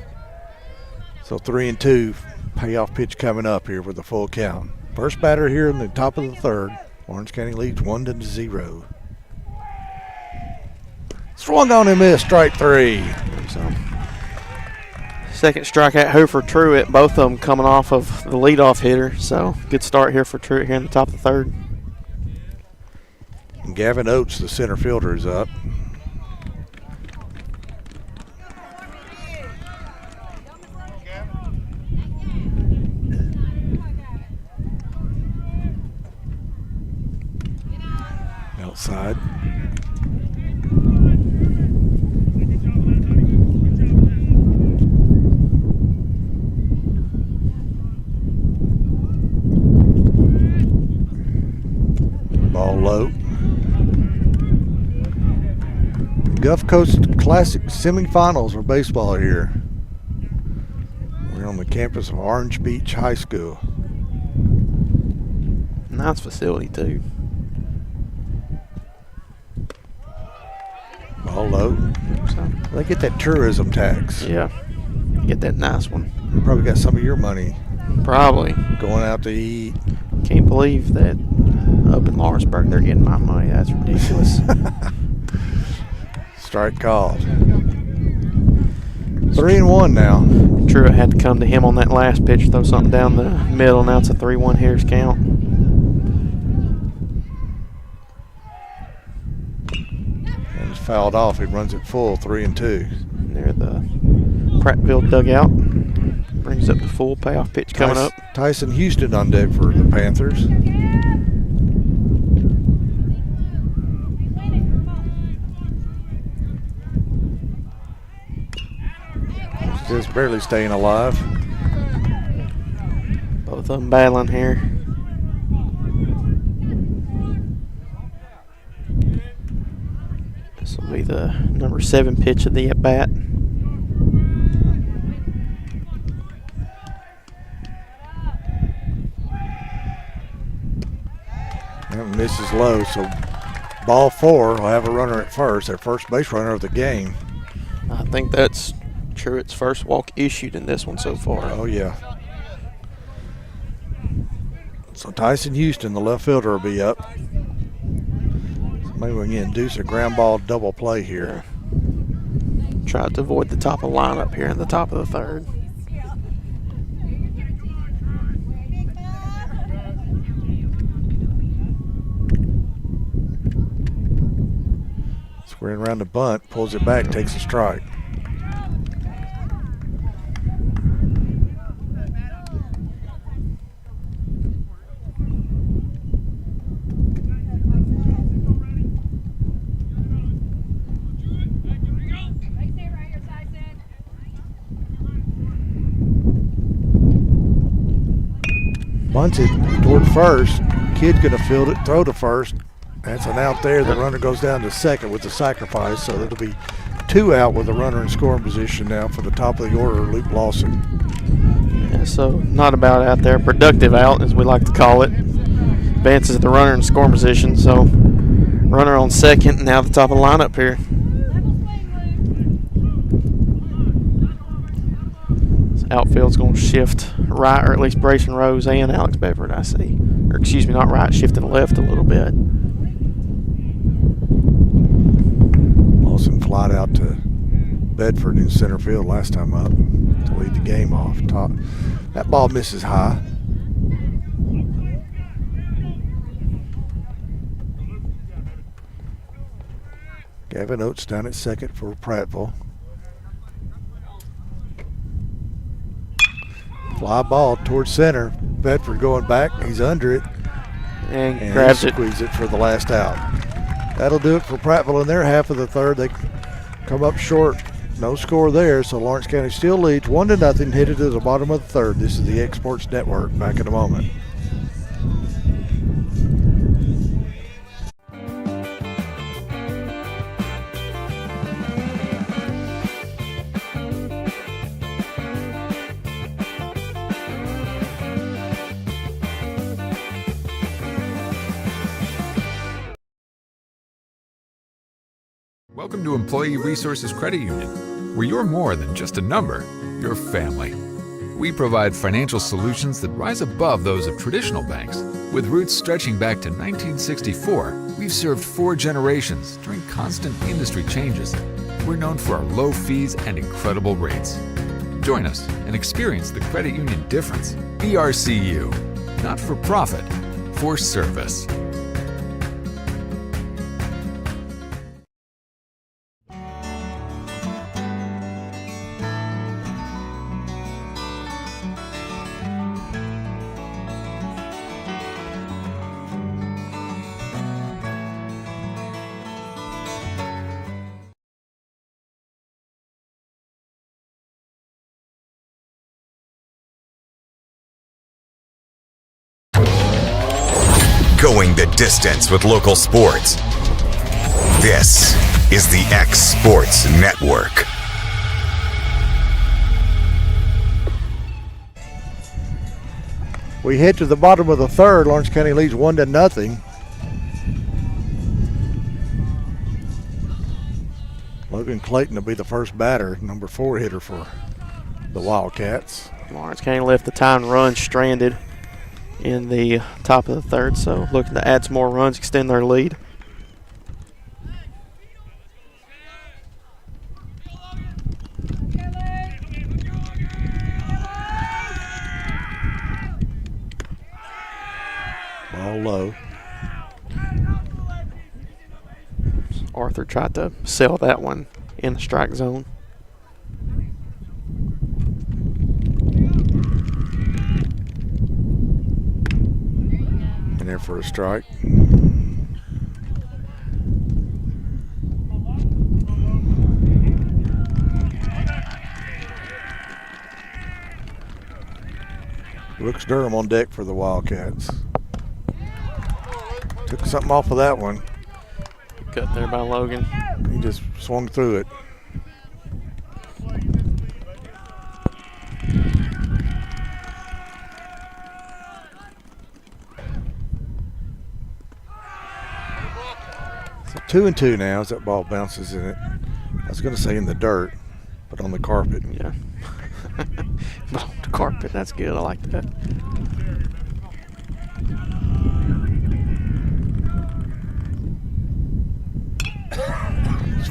So 3-2, payoff pitch coming up here with a full count. First batter here in the top of the third. Orange County leads 1-0. Swung on and missed, strike three. So, second strikeout here for Truitt. Both of them coming off of the leadoff hitter. So good start here for Truitt here in the top of the third. And Gavin Oates, the center fielder, is up. Outside. Ball low. Gulf Coast Classic semifinals for baseball here. We're on the campus of Orange Beach High School. Nice facility too. Ball low. So they get that tourism tax. Yeah. Get that nice one. You probably got some of your money. Probably. Going out to eat. Can't believe that up in Lawrenceburg they're getting my money. That's ridiculous. Strike called. 3-1 now. Truitt had to come to him on that last pitch, throw something down the middle. Now it's a 3-1 hitters count. And it's fouled off. He runs it full, 3-2. Near the Prattville dugout. Brings up the full payoff pitch coming up. Tyson Houston on deck for the Panthers. Just barely staying alive. Both of them battling here. This will be the number 7 pitch of the at-bat. That misses low, so ball 4 will have a runner at first, their first base runner of the game. I think that's Truitt's first walk issued in this one so far. Oh, yeah. So Tyson Houston, the left fielder, will be up. So maybe we can induce a ground ball double play here. Tried to avoid the top of the lineup here in the top of the third. Squaring around the bunt, pulls it back, takes a strike. Bunts it toward first. Kid gonna field it, throw to first. That's an out there. The runner goes down to second with the sacrifice, so it'll be 2 out with a runner in scoring position now for the top of the order, Luke Lawson. Yeah, so not about out there. Productive out, as we like to call it. Advances the runner in scoring position, so runner on second, now the top of the lineup here. Outfield's going to shift right, or at least Brayson Rose and Alex Bedford, I see. Or excuse me, not right, shifting left a little bit. Lawson flied out to Bedford in center field last time up to lead the game off. Top. That ball misses high. Gavin Oates down at second for Prattville. Fly ball towards center. Bedford going back. He's under it. And grabs it. Squeeze it for the last out. That'll do it for Prattville in their half of the third. They come up short. No score there, so Lawrence County still leads 1-0, headed to the bottom of the third. This is the X Sports Network. Back in a moment. Welcome to Employee Resources Credit Union, where you're more than just a number, you're family. We provide financial solutions that rise above those of traditional banks. With roots stretching back to 1964, we've served 4 generations during constant industry changes. We're known for our low fees and incredible rates. Join us and experience the credit union difference. ERCU, not for profit, for service. Going the distance with local sports. This is the X Sports Network. We head to the bottom of the third. Lawrence County leads 1-0. Logan Clayton will be the first batter, number 4 hitter for the Wildcats. Lawrence County left the tying run stranded in the top of the third, so looking to add some more runs, extend their lead. Ball low. Arthur tried to sell that one in the strike zone. In there for a strike. Brooks Durham on deck for the Wildcats. Took something off of that one. Cut there by Logan. He just swung through it. So 2-2 now as that ball bounces in it. I was going to say in the dirt, but on the carpet. Yeah. But on the carpet, that's good. I like that.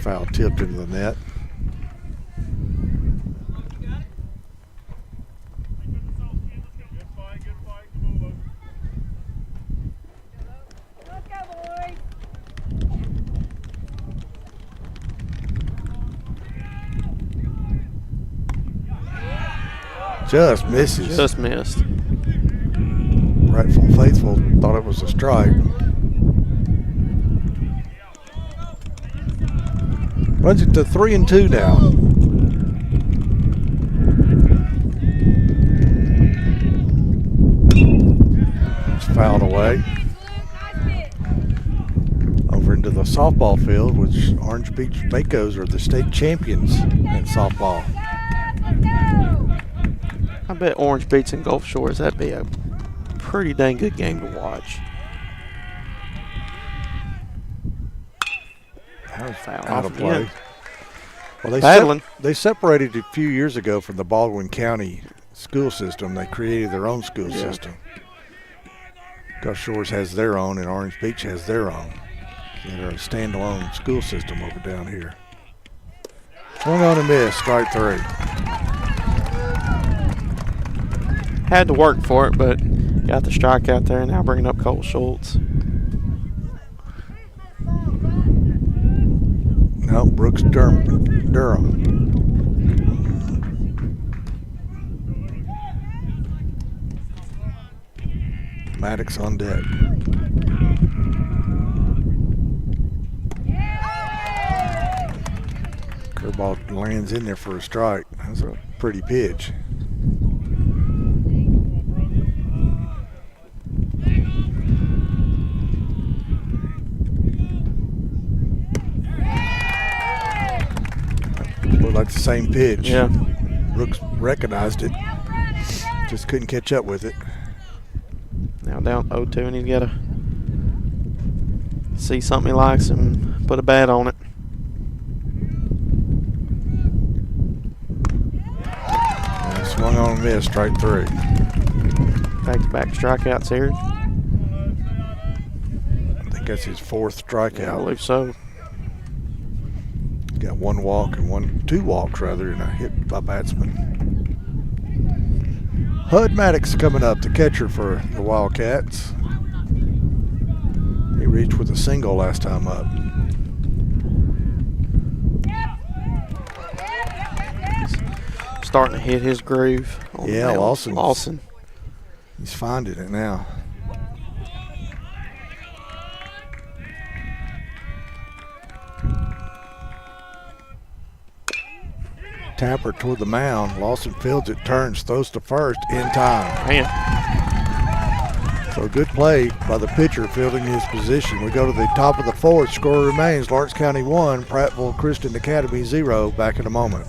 Foul tipped into the net. Just misses. Just missed. Rightful Faithful thought it was a strike. Runs it to 3-2 now. It's fouled away. Over into the softball field, which Orange Beach Makos are the state champions in softball. I bet Orange Beach and Gulf Shores, that'd be a pretty dang good game to watch. Foul Out of play. again. Well, they separated a few years ago from the Baldwin County school system. They created their own school system. Gulf Shores has their own, and Orange Beach has their own. They're a standalone school system over down here. Swung on and missed, strike 3. Had to work for it, but got the strike out there, and now bringing up Cole Schultz. No, Brooks Durham. Maddox on deck. Curveball lands in there for a strike. That's a pretty pitch. Looked like the same pitch. Yeah. Brooks recognized it. Just couldn't catch up with it. Now down 0-2, and he's got to see something he likes and put a bat on it. Swung on and missed, straight through. Back-to-back strikeouts here. I think that's his fourth strikeout. Yeah, I believe so. Got one walk and two walks rather, and a hit by batsman. Hud Maddox coming up, the catcher for the Wildcats. He reached with a single last time up. Starting to hit his groove. Yeah, Lawson. He's finding it now. Tapper toward the mound. Lawson fields it, turns, throws to first in time. Man. So good play by the pitcher fielding his position. We go to the top of the fourth. Score remains Lawrence County 1, Prattville Christian Academy 0. Back in a moment.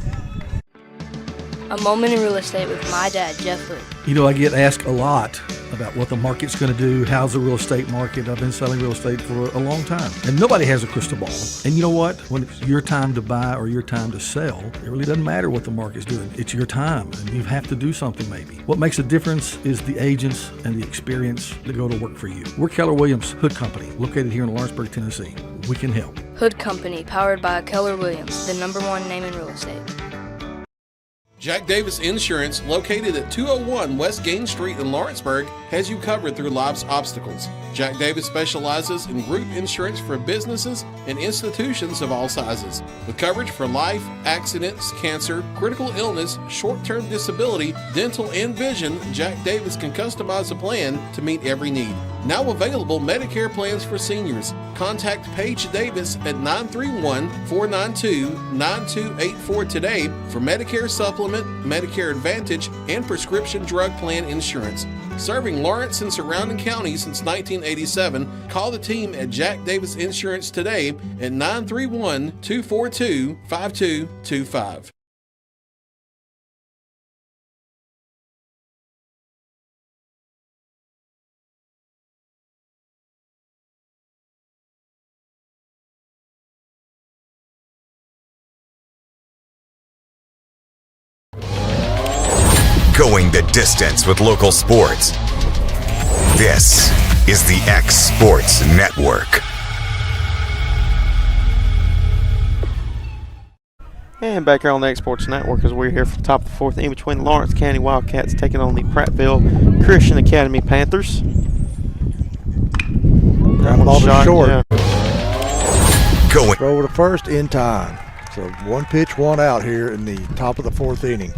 A moment in real estate with my dad, Jeff Lee. You know, I get asked a lot about what the market's going to do. How's the real estate market? I've been selling real estate for a long time. And nobody has a crystal ball. And you know what? When it's your time to buy or your time to sell, it really doesn't matter what the market's doing. It's your time, and you have to do something maybe. What makes a difference is the agents and the experience that go to work for you. We're Keller Williams Hood Company, located here in Lawrenceburg, Tennessee. We can help. Hood Company, powered by Keller Williams, the #1 name in real estate. Jack Davis Insurance, located at 201 West Gain Street in Lawrenceburg, has you covered through life's obstacles. Jack Davis specializes in group insurance for businesses and institutions of all sizes, with coverage for life, accidents, cancer, critical illness, short-term disability, dental, and vision. Jack Davis can customize a plan to meet every need. Now available Medicare plans for seniors. Contact Paige Davis at 931-492-9284 today for Medicare Supplement, Medicare Advantage, and prescription drug plan insurance. Serving Lawrence and surrounding counties since 1987, call the team at Jack Davis Insurance today at 931-242-5225. Going the distance with local sports. This is the X Sports Network. And back here on the X Sports Network as we're here for the top of the fourth inning between Lawrence County Wildcats taking on the Prattville Christian Academy Panthers. Ground ball to short. Yeah. Going. Throw over to first in time. So one pitch, one out here in the top of the fourth inning.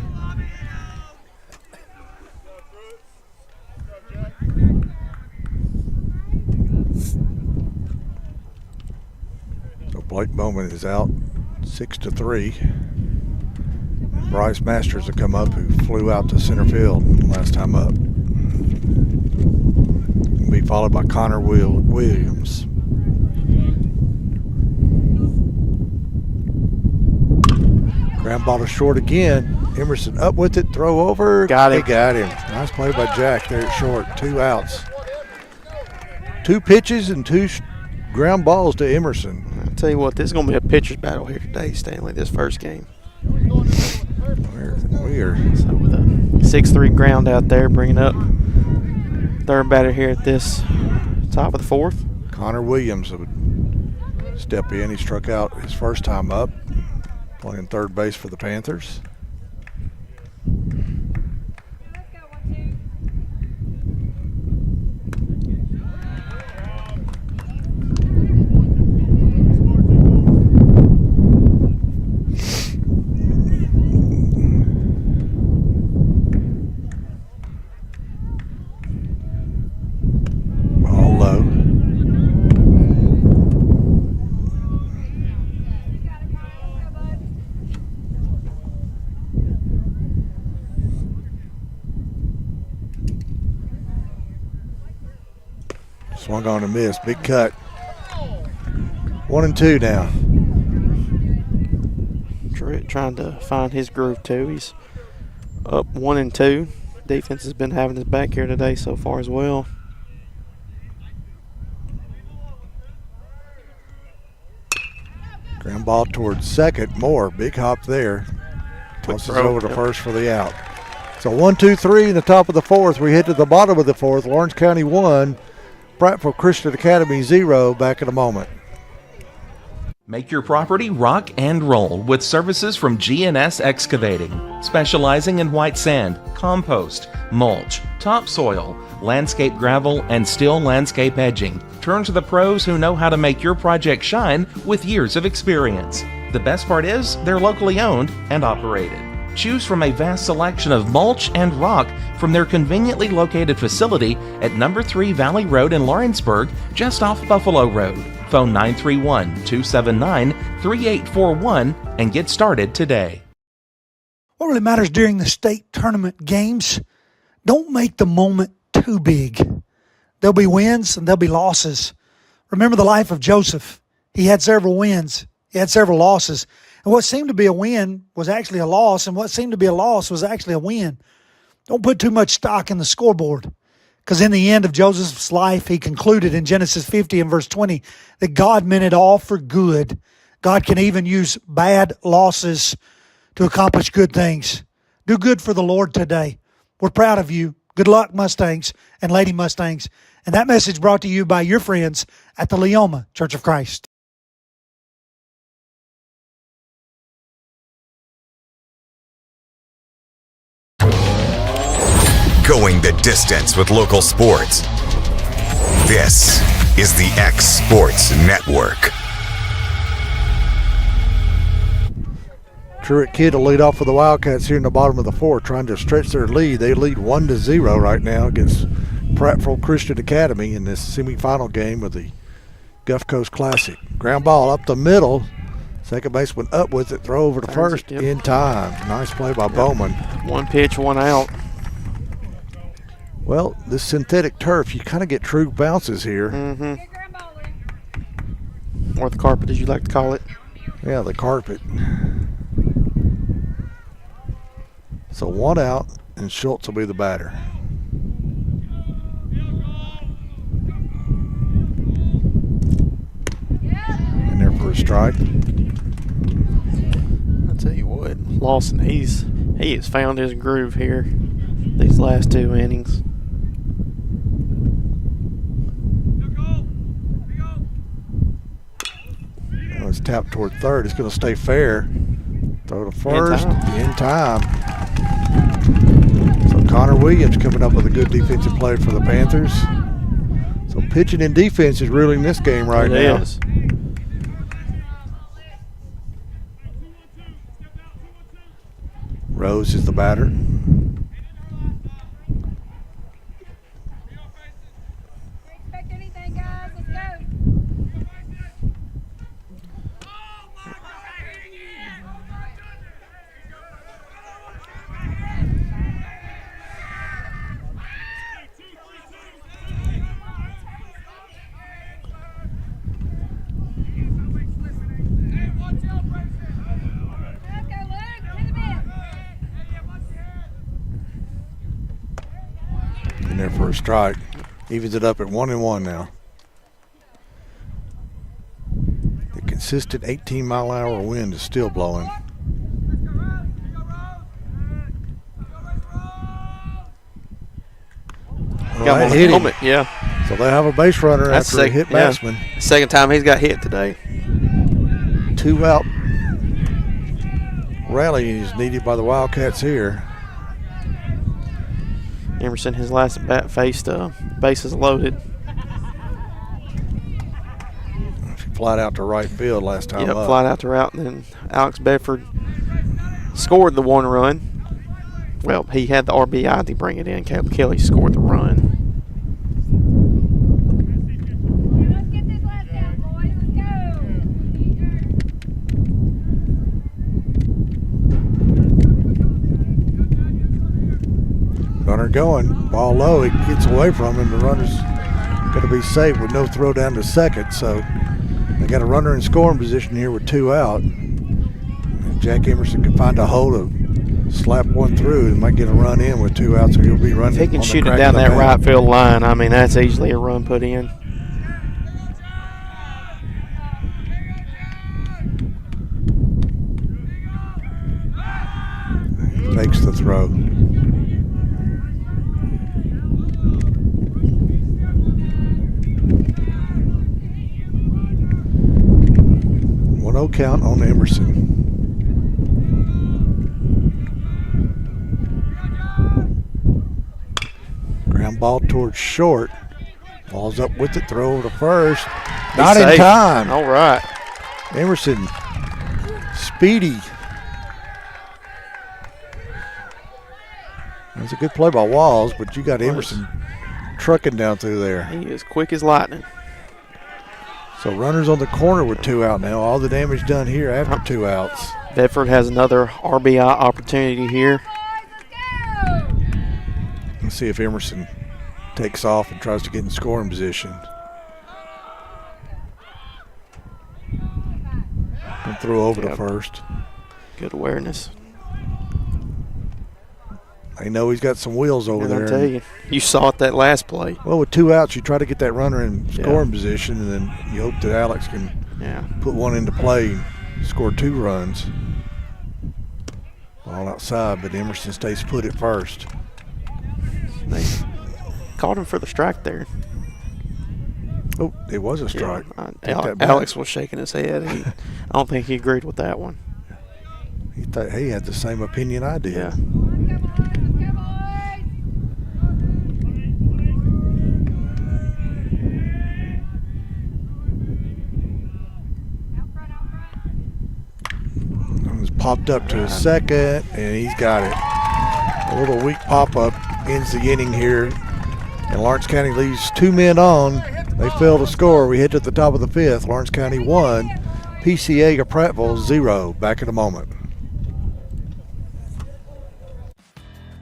So Blake Bowman is out 6-3. And Bryce Masters will come up, who flew out to center field last time up. Will be followed by Connor Williams. Ground ball to short again. Emerson up with it, throw over. Got it. They got him. Nice play by Jack there at short. 2 outs. 2 pitches and 2 ground balls to Emerson. I'll tell you what, this is going to be a pitcher's battle here today, Stanley, this first game. We are. So with a 6-3 ground out there, bringing up third batter here at this top of the fourth. Connor Williams would step in. He struck out his first time up, playing third base for the Panthers. Ball low. Swung on and missed. Big cut. 1-2 now. Trying to find his groove too. He's up 1-2. Defense has been having his back here today so far as well. Ground ball towards second. Moore. Big hop there. Tosses over to first for the out. So 1-2-3 in the top of the fourth. We head to the bottom of the fourth. Lawrence County 1, Prattville Christian Academy 0. Back in a moment. Make your property rock and roll with services from G&S Excavating, specializing in white sand, compost, mulch, topsoil, landscape gravel, and steel landscape edging. Turn to the pros who know how to make your project shine with years of experience. The best part is they're locally owned and operated. Choose from a vast selection of mulch and rock from their conveniently located facility at number 3 Valley Road in Lawrenceburg, just off Buffalo Road. Phone 931-279-3841 and get started today. What really matters during the state tournament games, don't make the moment too big. There'll be wins and there'll be losses. Remember the life of Joseph. He had several wins. He had several losses. And what seemed to be a win was actually a loss, and what seemed to be a loss was actually a win. Don't put too much stock in the scoreboard, because in the end of Joseph's life, he concluded in Genesis 50 and verse 20 that God meant it all for good. God can even use bad losses to accomplish good things. Do good for the Lord today. We're proud of you. Good luck, Mustangs and Lady Mustangs. And that message brought to you by your friends at the Leoma Church of Christ. Going the distance with local sports. This is the X Sports Network. Truett Kidd will lead off for the Wildcats here in the bottom of the fourth, trying to stretch their lead. They lead 1-0 right now against Prattville Christian Academy in this semifinal game of the Gulf Coast Classic. Ground ball up the middle. Second baseman up with it. Throw over to first in time. Nice play by Bowman. One pitch, one out. Well, this synthetic turf, you kind of get true bounces here. Mm-hmm. Or the carpet, as you like to call it. Yeah, the carpet. So one out, and Schultz will be the batter. And there for a strike. I'll tell you what, Lawson, he has found his groove here these last two innings. Now it's tapped toward third. It's going to stay fair. Throw to first in time. So Connor Williams coming up with a good defensive play for the Panthers. So pitching and defense is ruling this game right now. It is. Rose is the batter. In there for a strike. Evens it up at 1-1 now. The consistent 18-mile-an-hour wind is still blowing. Got him on the helmet, yeah. So they have a base runner after a hit batsman. Second time he's got hit today. 2 out. Rally is needed by the Wildcats here. Emerson, his last bat faced bases loaded. Flat out to right field last time up. Flat out to right, and then Alex Bedford scored the one run. Well, he had the RBI to bring it in. Caleb Kelly scored the run. Runner going, ball low, it gets away from him. The runner's going to be safe with no throw down to second. So they got a runner in scoring position here with 2 out. And Jack Emerson can find a hole to slap one through and might get a run in with 2 outs, or he'll be running. If he can shoot it down that right field line, I mean, that's easily a run put in. Takes the throw. 2-0 count on Emerson. Ground ball towards short. Ball's up with it, throw over to first. Not in time. All right. Emerson, speedy. That's a good play by Walls, but you got Emerson trucking down through there. He is quick as lightning. So runners on the corner with 2 out now. All the damage done here after 2 outs. Bedford has another RBI opportunity here. Let's see if Emerson takes off and tries to get in scoring position. And throw over to first. Good awareness. I know he's got some wheels over there. I tell you, you saw it that last play. Well, with 2 outs, you try to get that runner in scoring position, and then you hope that Alex can put one into play and score 2 runs. Ball outside, but Emerson stays put at first. They called him for the strike there. Oh, it was a strike. Yeah, Alex was shaking his head. I don't think he agreed with that one. He thought he had the same opinion I did. Yeah. Popped up to his second, and he's got it. A little weak pop-up ends the inning here, and Lawrence County leaves 2 men on. They fail to score. We head to the top of the 5th. Lawrence County 1, PCA of Prattville 0. Back in a moment.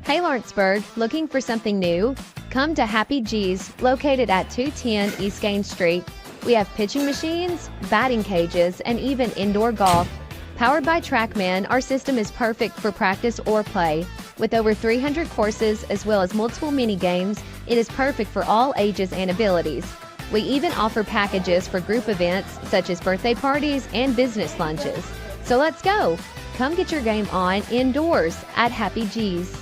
Hey Lawrenceburg, looking for something new? Come to Happy G's, located at 210 East Gaines Street. We have pitching machines, batting cages, and even indoor golf. Powered by TrackMan, our system is perfect for practice or play. With over 300 courses as well as multiple mini games, it is perfect for all ages and abilities. We even offer packages for group events such as birthday parties and business lunches. So let's go. Come get your game on indoors at Happy G's.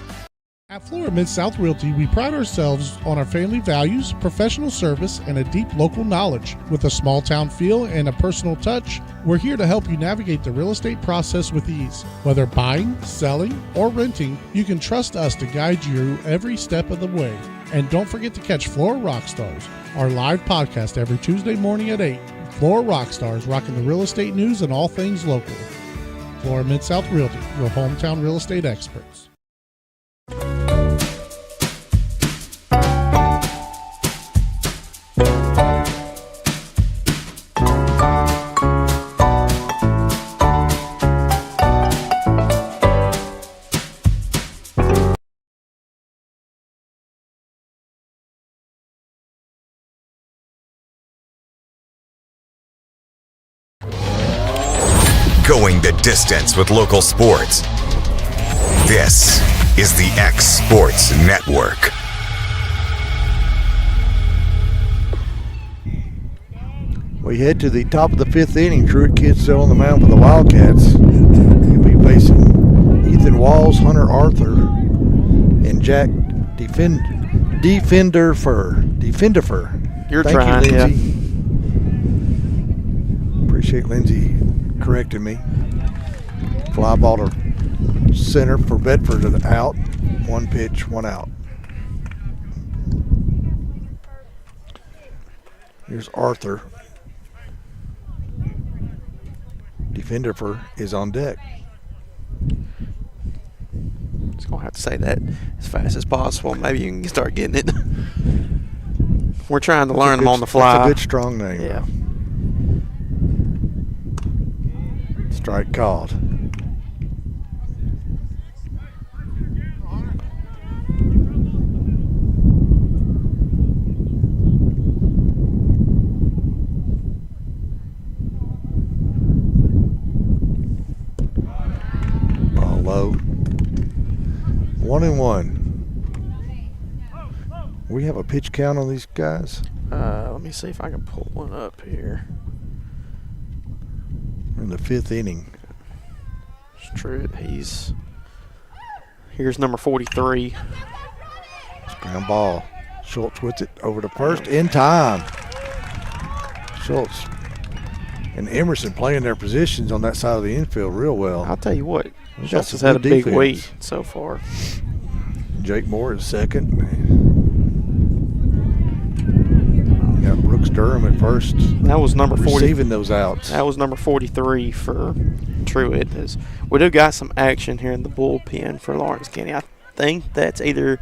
At Florida Mid-South Realty, we pride ourselves on our family values, professional service, and a deep local knowledge. With a small town feel and a personal touch, we're here to help you navigate the real estate process with ease. Whether buying, selling, or renting, you can trust us to guide you every step of the way. And don't forget to catch Florida Rockstars, our live podcast every Tuesday morning at 8. Florida Rockstars, rocking the real estate news and all things local. Florida Mid-South Realty, your hometown real estate experts. Going the distance with local sports. This is the X Sports Network. We head to the top of the 5th inning. Truett Kids still on the mound for the Wildcats. He'll be facing Ethan Walls, Hunter Arthur, and Jack Defenderfer. You're Thank trying, you, Lindsay. Appreciate Lindsay correcting me. Fly ball to center for Bedford and out. 1 pitch, 1 out. Here's Arthur. Defenderfer is on deck. Just gonna have to say that as fast as possible. Maybe you can start getting it. We're trying to learn them on the fly. That's a good, strong name. Yeah. Strike called. Ball low. 1-1. We have a pitch count on these guys. Let me see if I can pull one up here. We're in the 5th inning. It's true. Here's number 43. Ground ball. Schultz with it over to first in time. Schultz And Emerson playing their positions on that side of the infield real well. I'll tell you what, Got Schultz has some had a good big defense. week so far. Jake Moore is second. You got Brooks Durham at first. That was number 40. Receiving those outs. That was number 43 for Truett. As we do got some action here in the bullpen for Lawrence County. I think that's either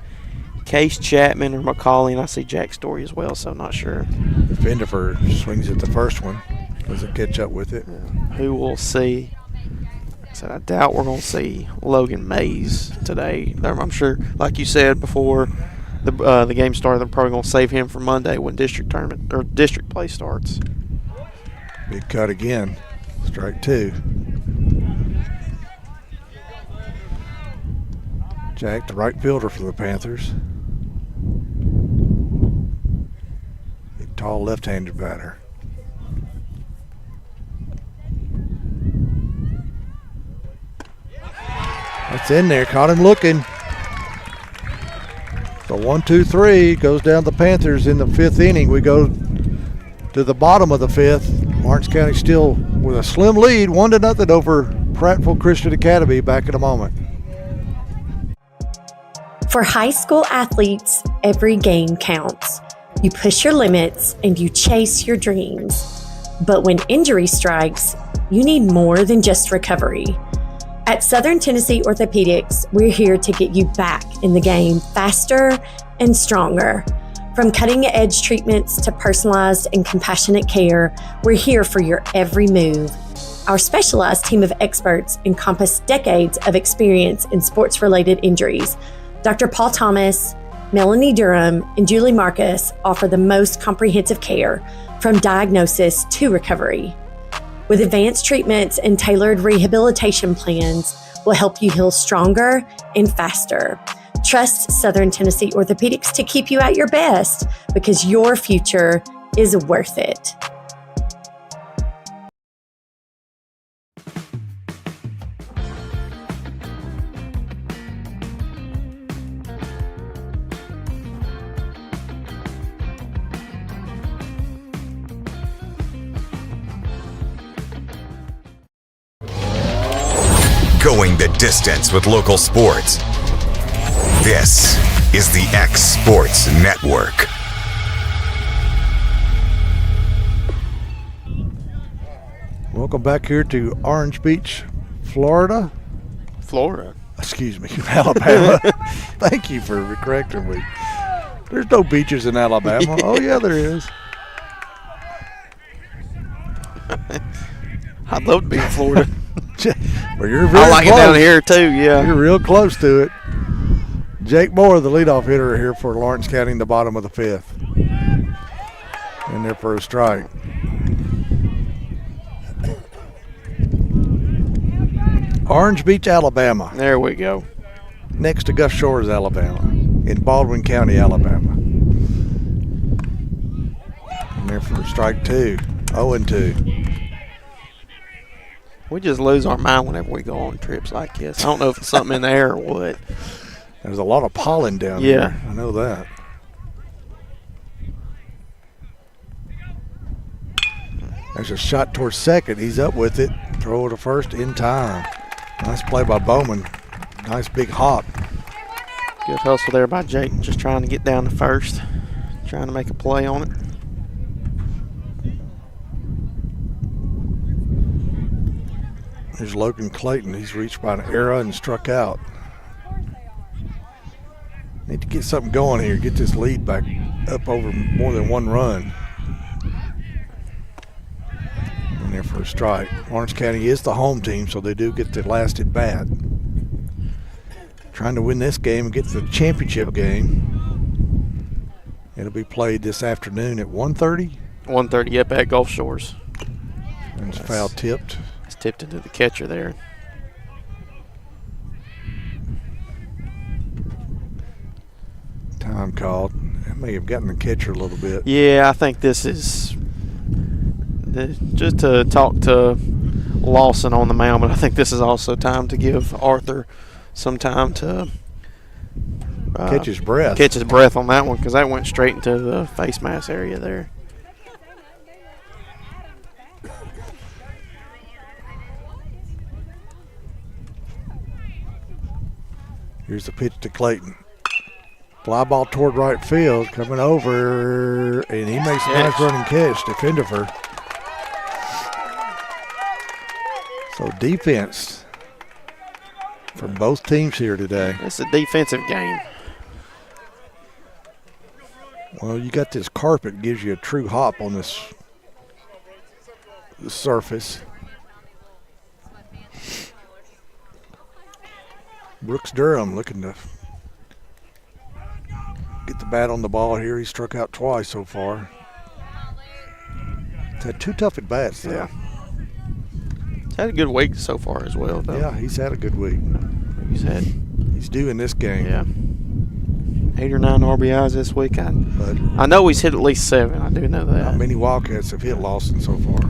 Case Chapman or McCauley, and I see Jack Story as well, so I'm not sure. Fendifer swings at the first one. Doesn't catch up with it. Who will see? Like I said, I doubt we're going to see Logan Mays today. I'm sure, like you said before the game started, they're probably going to save him for Monday when district tournament or district play starts. Big cut again. Strike two. Jack, the right fielder for the Panthers. Big, tall, left-handed batter. That's in there. Caught him looking. So 1-2-3 goes down the Panthers in the fifth inning. We go to the bottom of the fifth. Lawrence County still with a slim lead, 1-0 over Prattville Christian Academy. Back in a moment. For high school athletes, every game counts. You push your limits and you chase your dreams. But when injury strikes, you need more than just recovery. At Southern Tennessee Orthopedics, we're here to get you back in the game faster and stronger. From cutting-edge treatments to personalized and compassionate care, we're here for your every move. Our specialized team of experts encompass decades of experience in sports-related injuries. Dr. Paul Thomas, Melanie Durham, and Julie Marcus offer the most comprehensive care from diagnosis to recovery. With advanced treatments and tailored rehabilitation plans, we'll help you heal stronger and faster. Trust Southern Tennessee Orthopedics to keep you at your best because your future is worth it. Going the distance with local sports. This is the X Sports Network. Welcome back here to Orange Beach, Florida. Florida. Excuse me, Alabama. Thank you for correcting me. There's no beaches in Alabama. Oh, yeah, there is. I'd love to be in Florida. Well, you're very I like close. it down here too, yeah. You're real close to it. Jake Moore, the leadoff hitter here for Lawrence County in the bottom of the fifth. In there for a strike. Orange Beach, Alabama. There we go. Next to Gulf Shores, Alabama. In Baldwin County, Alabama. In there for strike two. 0-2. We just lose our mind whenever we go on trips like this. I don't know if it's something in the air or what. There's a lot of pollen down here. I know that. There's a shot towards second. He's up with it. Throw to first in time. Nice play by Bowman. Nice big hop. Good hustle there by Jake. Just trying to get down to first. Trying to make a play on it. There's Logan Clayton. He's reached by an error and struck out. Need to get something going here. Get this lead back up over more than one run. In there for a strike. Orange County is the home team, so they do get the last at bat. Trying to win this game and get to the championship game. It'll be played this afternoon at 1:30. 1:30, yep, at Gulf Shores. And it's foul tipped. It's tipped into the catcher there. Time called. That may have gotten the catcher a little bit. Yeah, I think this is just to talk to Lawson on the mound, but I think this is also time to give Arthur some time to catch his breath. Catch his breath on that one because that went straight into the face mask area there. Here's the pitch to Clayton. Fly ball toward right field, coming over, and he makes a nice running catch to Fendifer. So defense from both teams here today. It's a defensive game. Well, you got this carpet, gives you a true hop on this surface. Brooks Durham looking to get the bat on the ball here. He struck out twice so far. He's had 2 tough at bats, though. Yeah. He's had a good week so far as well, though. Yeah, he's had a good week. He's due in this game. Yeah. 8 or 9 RBIs this week. I know he's hit at least 7. I do know that. Not many Wildcats have hit Lawson so far.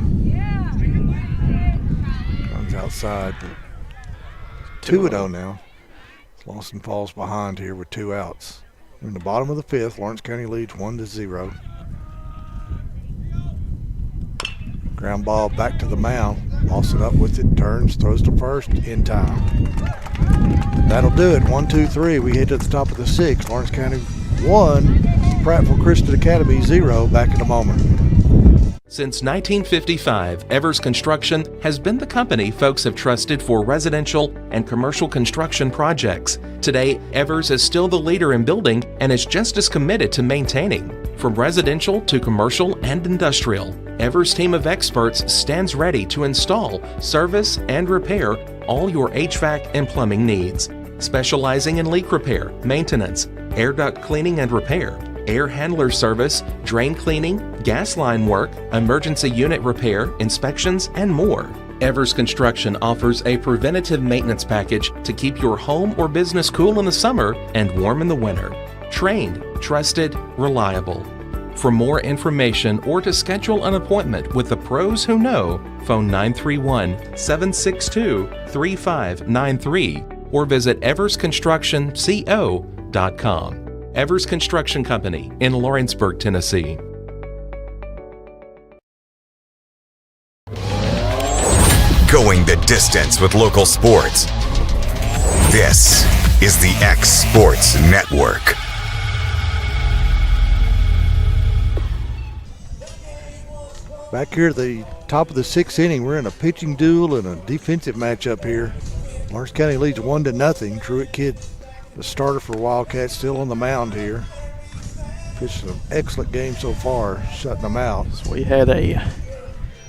Runs outside. 2-0 now. Lawson falls behind here with 2 outs. We're in the bottom of the 5th. Lawrence County leads 1-0. Ground ball back to the mound. Lawson up with it, turns, throws to first, in time. That'll do it. 1, 2, 3. We head to the top of the 6th. Lawrence County 1, Prattville Christian Academy 0. Back in a moment. Since 1955, Evers Construction has been the company folks have trusted for residential and commercial construction projects. Today, Evers is still the leader in building and is just as committed to maintaining. From residential to commercial and industrial, Evers' team of experts stands ready to install, service, and repair all your HVAC and plumbing needs. Specializing in leak repair, maintenance, air duct cleaning and repair, air handler service, drain cleaning, gas line work, emergency unit repair, inspections, and more. Evers Construction offers a preventative maintenance package to keep your home or business cool in the summer and warm in the winter. Trained, trusted, reliable. For more information or to schedule an appointment with the pros who know, phone 931-762-3593 or visit eversconstructionco.com. Evers Construction Company in Lawrenceburg, Tennessee. Going the distance with local sports. This is the X Sports Network. Back here at the top of the 6th inning, we're in a pitching duel and a defensive matchup here. Lawrence County leads 1-0. Truett Kidd, the starter for Wildcats, still on the mound here. Pitched an excellent game so far, shutting them out. So we had a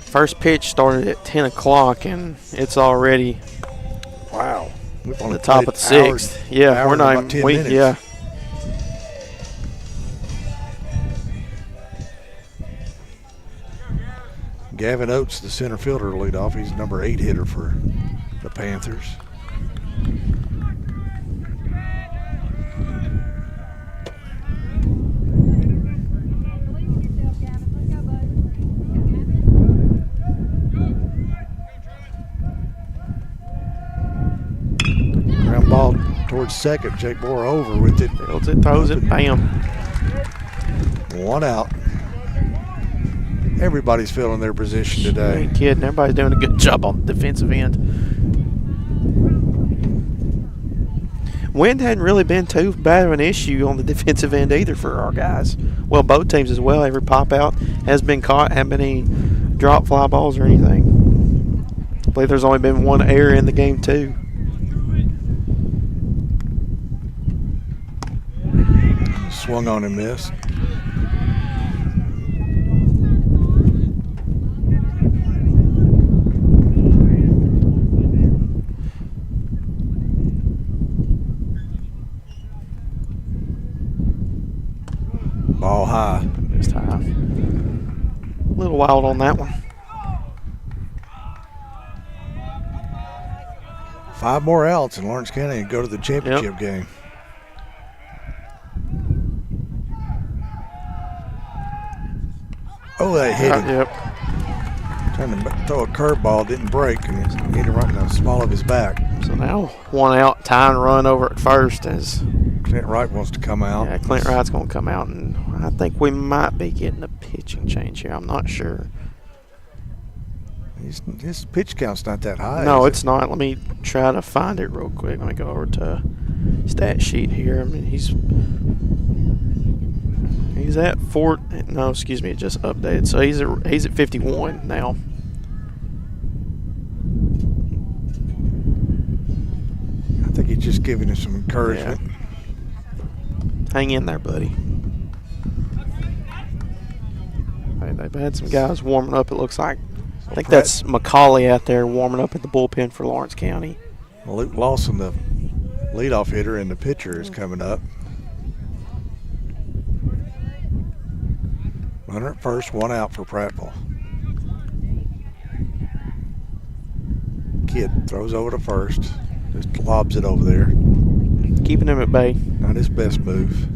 first pitch started at 10 o'clock, and it's already, wow, on the top of the 6th. Yeah, we're not even, minutes. Yeah. Gavin Oates, the center fielder, to lead off. He's number 8 hitter for the Panthers. Ground ball towards second. Jake Moore over with it. Fields it, throws it, bam. 1 out. Everybody's filling their position today. Ain't kidding. Everybody's doing a good job on the defensive end. Wind hadn't really been too bad of an issue on the defensive end either for our guys. Well, both teams as well. Every pop out has been caught. Haven't been any drop fly balls or anything. I believe there's only been 1 error in the game too. Swung on and missed. Ball high. Just high. A little wild on that one. 5 more outs in Lawrence County and go to the championship game. Oh, that hit him. Yep. Trying to throw a curveball, didn't break, and hit him right in the small of his back. So now 1 out, tie and run over at first as Clint Wright wants to come out. Yeah, Clint Wright's going to come out, and I think we might be getting a pitching change here. I'm not sure. His pitch count's not that high. No, it's not. Let me try to find it real quick. Let me go over to stat sheet here. I mean, he's at 4. No, excuse me, it just updated. So he's at 51 now. I think he's just giving us some encouragement. Yeah. Hang in there, buddy. They've had some guys warming up, it looks like. I think that's McCauley out there warming up at the bullpen for Lawrence County. Luke Lawson, the leadoff hitter, and the pitcher is coming up. Runner at first, 1 out for Prattville. Kid throws over to first. Just lobs it over there. Keeping him at bay. Not his best move.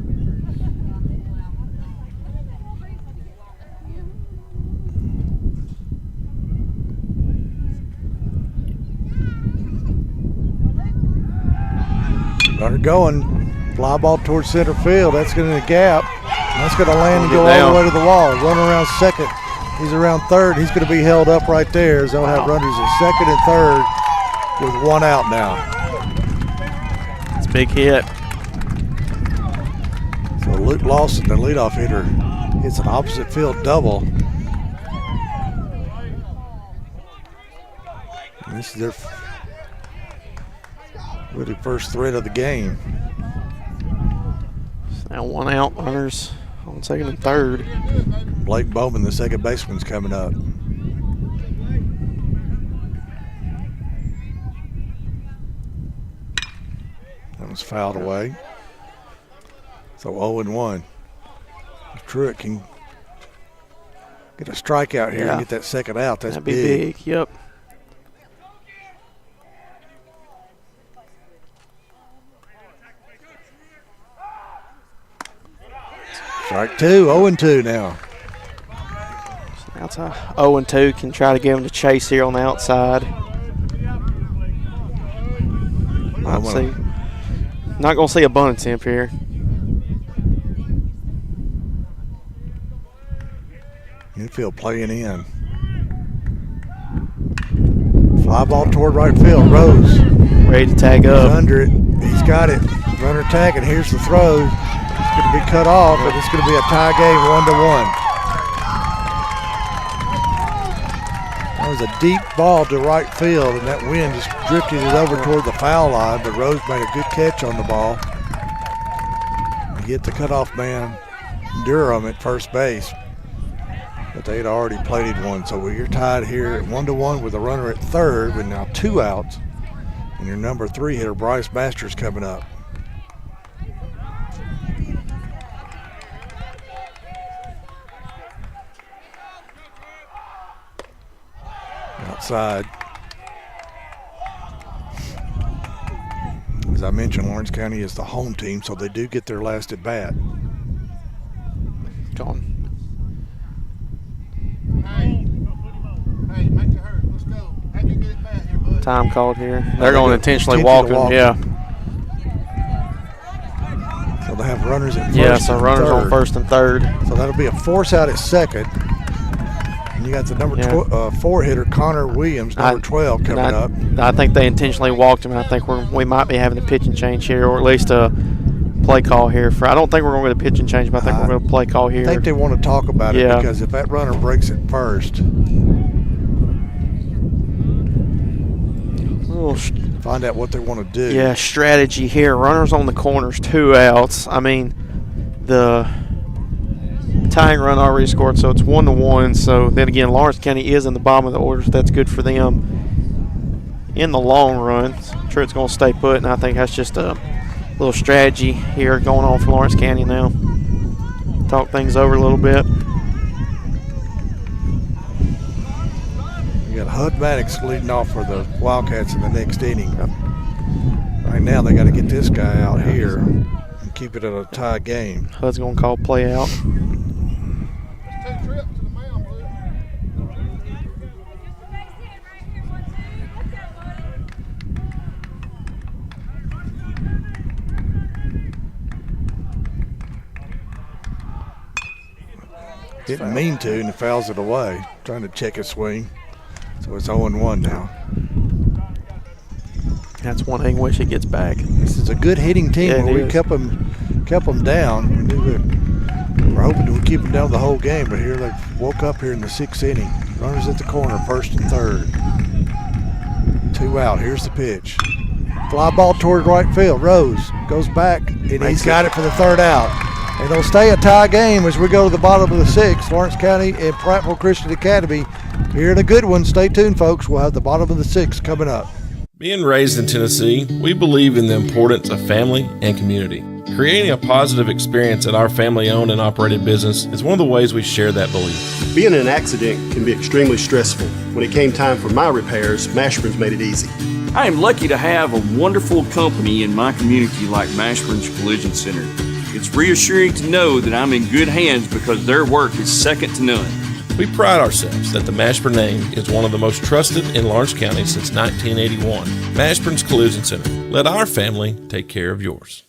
Runner going. Fly ball towards center field. That's going to the gap. That's going to land and go all the way to the wall. Runner around second. He's around third. He's going to be held up right there as they'll have runners at second and third with 1 out now. It's a big hit. So Luke Lawson, the leadoff hitter, hits an opposite field double. And this is their really first threat of the game. Now 1 out, runners on second and third. Blake Bowman, the second baseman's coming up. That was fouled away. So 0-1. If Truitt can get a strikeout here and get that second out, that's That'd be big. Yep. Strike 2, 0-2 now. So now it's a 0-2. Can try to give him the chase here on the outside. Not going to see a bunt attempt here. Infield playing in. Fly ball toward right field. Rose. Ready to tag up. He's under it. He's got it. Runner tagging. Here's the throw. It's going to be cut off, but it's going to be a tie game 1-1. That was a deep ball to right field, and that wind just drifted it over toward the foul line, but Rose made a good catch on the ball. He hit the cutoff man, Durham, at first base, but they had already plated one. So we're tied here at 1-1 with a runner at third, with now 2 outs, and your number 3 hitter, Bryce Masters, coming up. Outside. As I mentioned, Lawrence County is the home team, so they do get their last at bat. Gone. Hey, make it hurt. Let's go. Have you get back here, bud. Time called here. They're going to intentionally walk him. Yeah. So they have runners at first. Yeah, so runners on first and third. So that'll be a force out at second. And you got the number 4 hitter, Connor Williams, number 12, coming up. I think they intentionally walked him, and I think we might be having a pitching change here, or at least a play call here. I don't think we're going to get a pitching change, but I think we're going to play call here. I think they want to talk about it because if that runner breaks it first, find out what they want to do. Yeah, strategy here. Runners on the corners, 2 outs. I mean, the tying run already scored, so it's 1-1. So then again, Lawrence County is in the bottom of the order, so that's good for them in the long run. Truitt's going to stay put, and I think that's just a little strategy here going on for Lawrence County now. Talk things over a little bit. You got Hud Maddox leading off for the Wildcats in the next inning. Right now, they got to get this guy out here and keep it at a tie game. Hud's going to call play out. Didn't mean to, and he fouls it away. Trying to check his swing. So it's 0-1 now. That's one thing. Wish it gets back. This is a good hitting team. Yeah, We kept them down. We're hoping to keep them down the whole game, but here they've woke up here in the 6th inning. Runners at the corner, 1st and 3rd. 2 out. Here's the pitch. Fly ball toward right field. Rose goes back, and he's got it for the 3rd out. And it'll stay a tie game as we go to the bottom of the 6th. Lawrence County and Prattville Christian Academy. Here in a good one. Stay tuned, folks. We'll have the bottom of the 6th coming up. Being raised in Tennessee, we believe in the importance of family and community. Creating a positive experience at our family-owned and operated business is one of the ways we share that belief. Being in an accident can be extremely stressful. When it came time for my repairs, Mashburn's made it easy. I am lucky to have a wonderful company in my community like Mashburn's Collision Center. It's reassuring to know that I'm in good hands because their work is second to none. We pride ourselves that the Mashburn name is one of the most trusted in Lawrence County since 1981. Mashburn's Collision Center. Let our family take care of yours.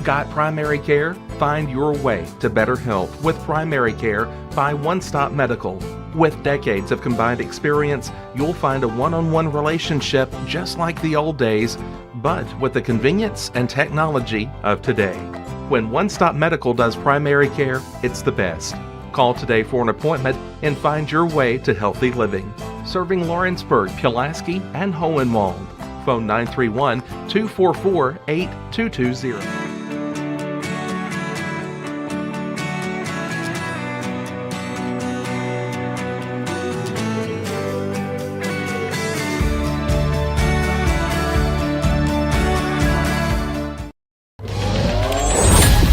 Got primary care? Find your way to better health with primary care by One Stop Medical. With decades of combined experience, you'll find a one-on-one relationship just like the old days, but with the convenience and technology of today. When One Stop Medical does primary care, it's the best. Call today for an appointment and find your way to healthy living. Serving Lawrenceburg, Pulaski, and Hohenwald. Phone 931-244-8220.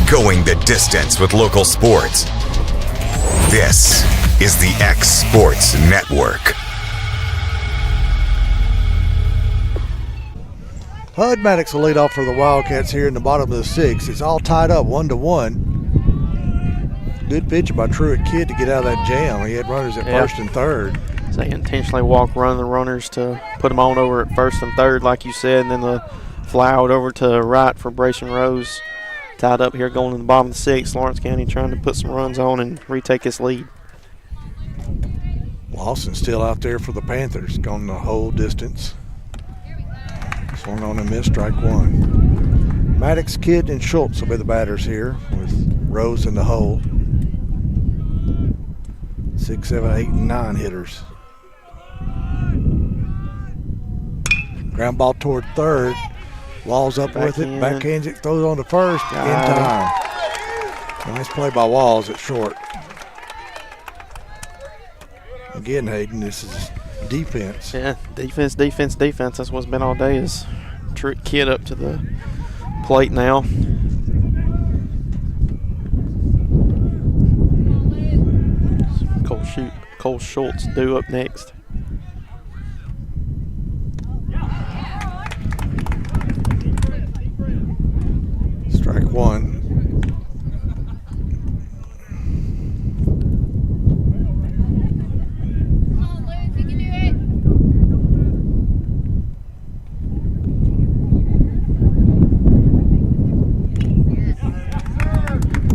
Going the distance with local sports. This is the X Sports Network. Hud Maddox will lead off for the Wildcats here in the bottom of the 6th. It's all tied up 1-1. Good pitch by Truett Kidd to get out of that jam. He had runners at 1st and 3rd. So they intentionally run the runners to put them on over at 1st and 3rd, like you said, and then the fly out over to right for Brayson Rose. Tied up here going to the bottom of the 6th. Lawrence County trying to put some runs on and retake this lead. Lawson's still out there for the Panthers, going the whole distance. Swung on and missed, strike 1. Maddox, Kidd, and Schultz will be the batters here with Rose in the hole. 6, 7, 8, and 9 hitters. Ground ball toward 3rd. Walls up with it, backhands it, throws on to 1st, in time. Nice play by Walls at short. Again, Hayden, this is defense. Yeah, defense. That's what's been all day is Truett Kidd up to the plate now. Cole Schultz due up next. Strike 1.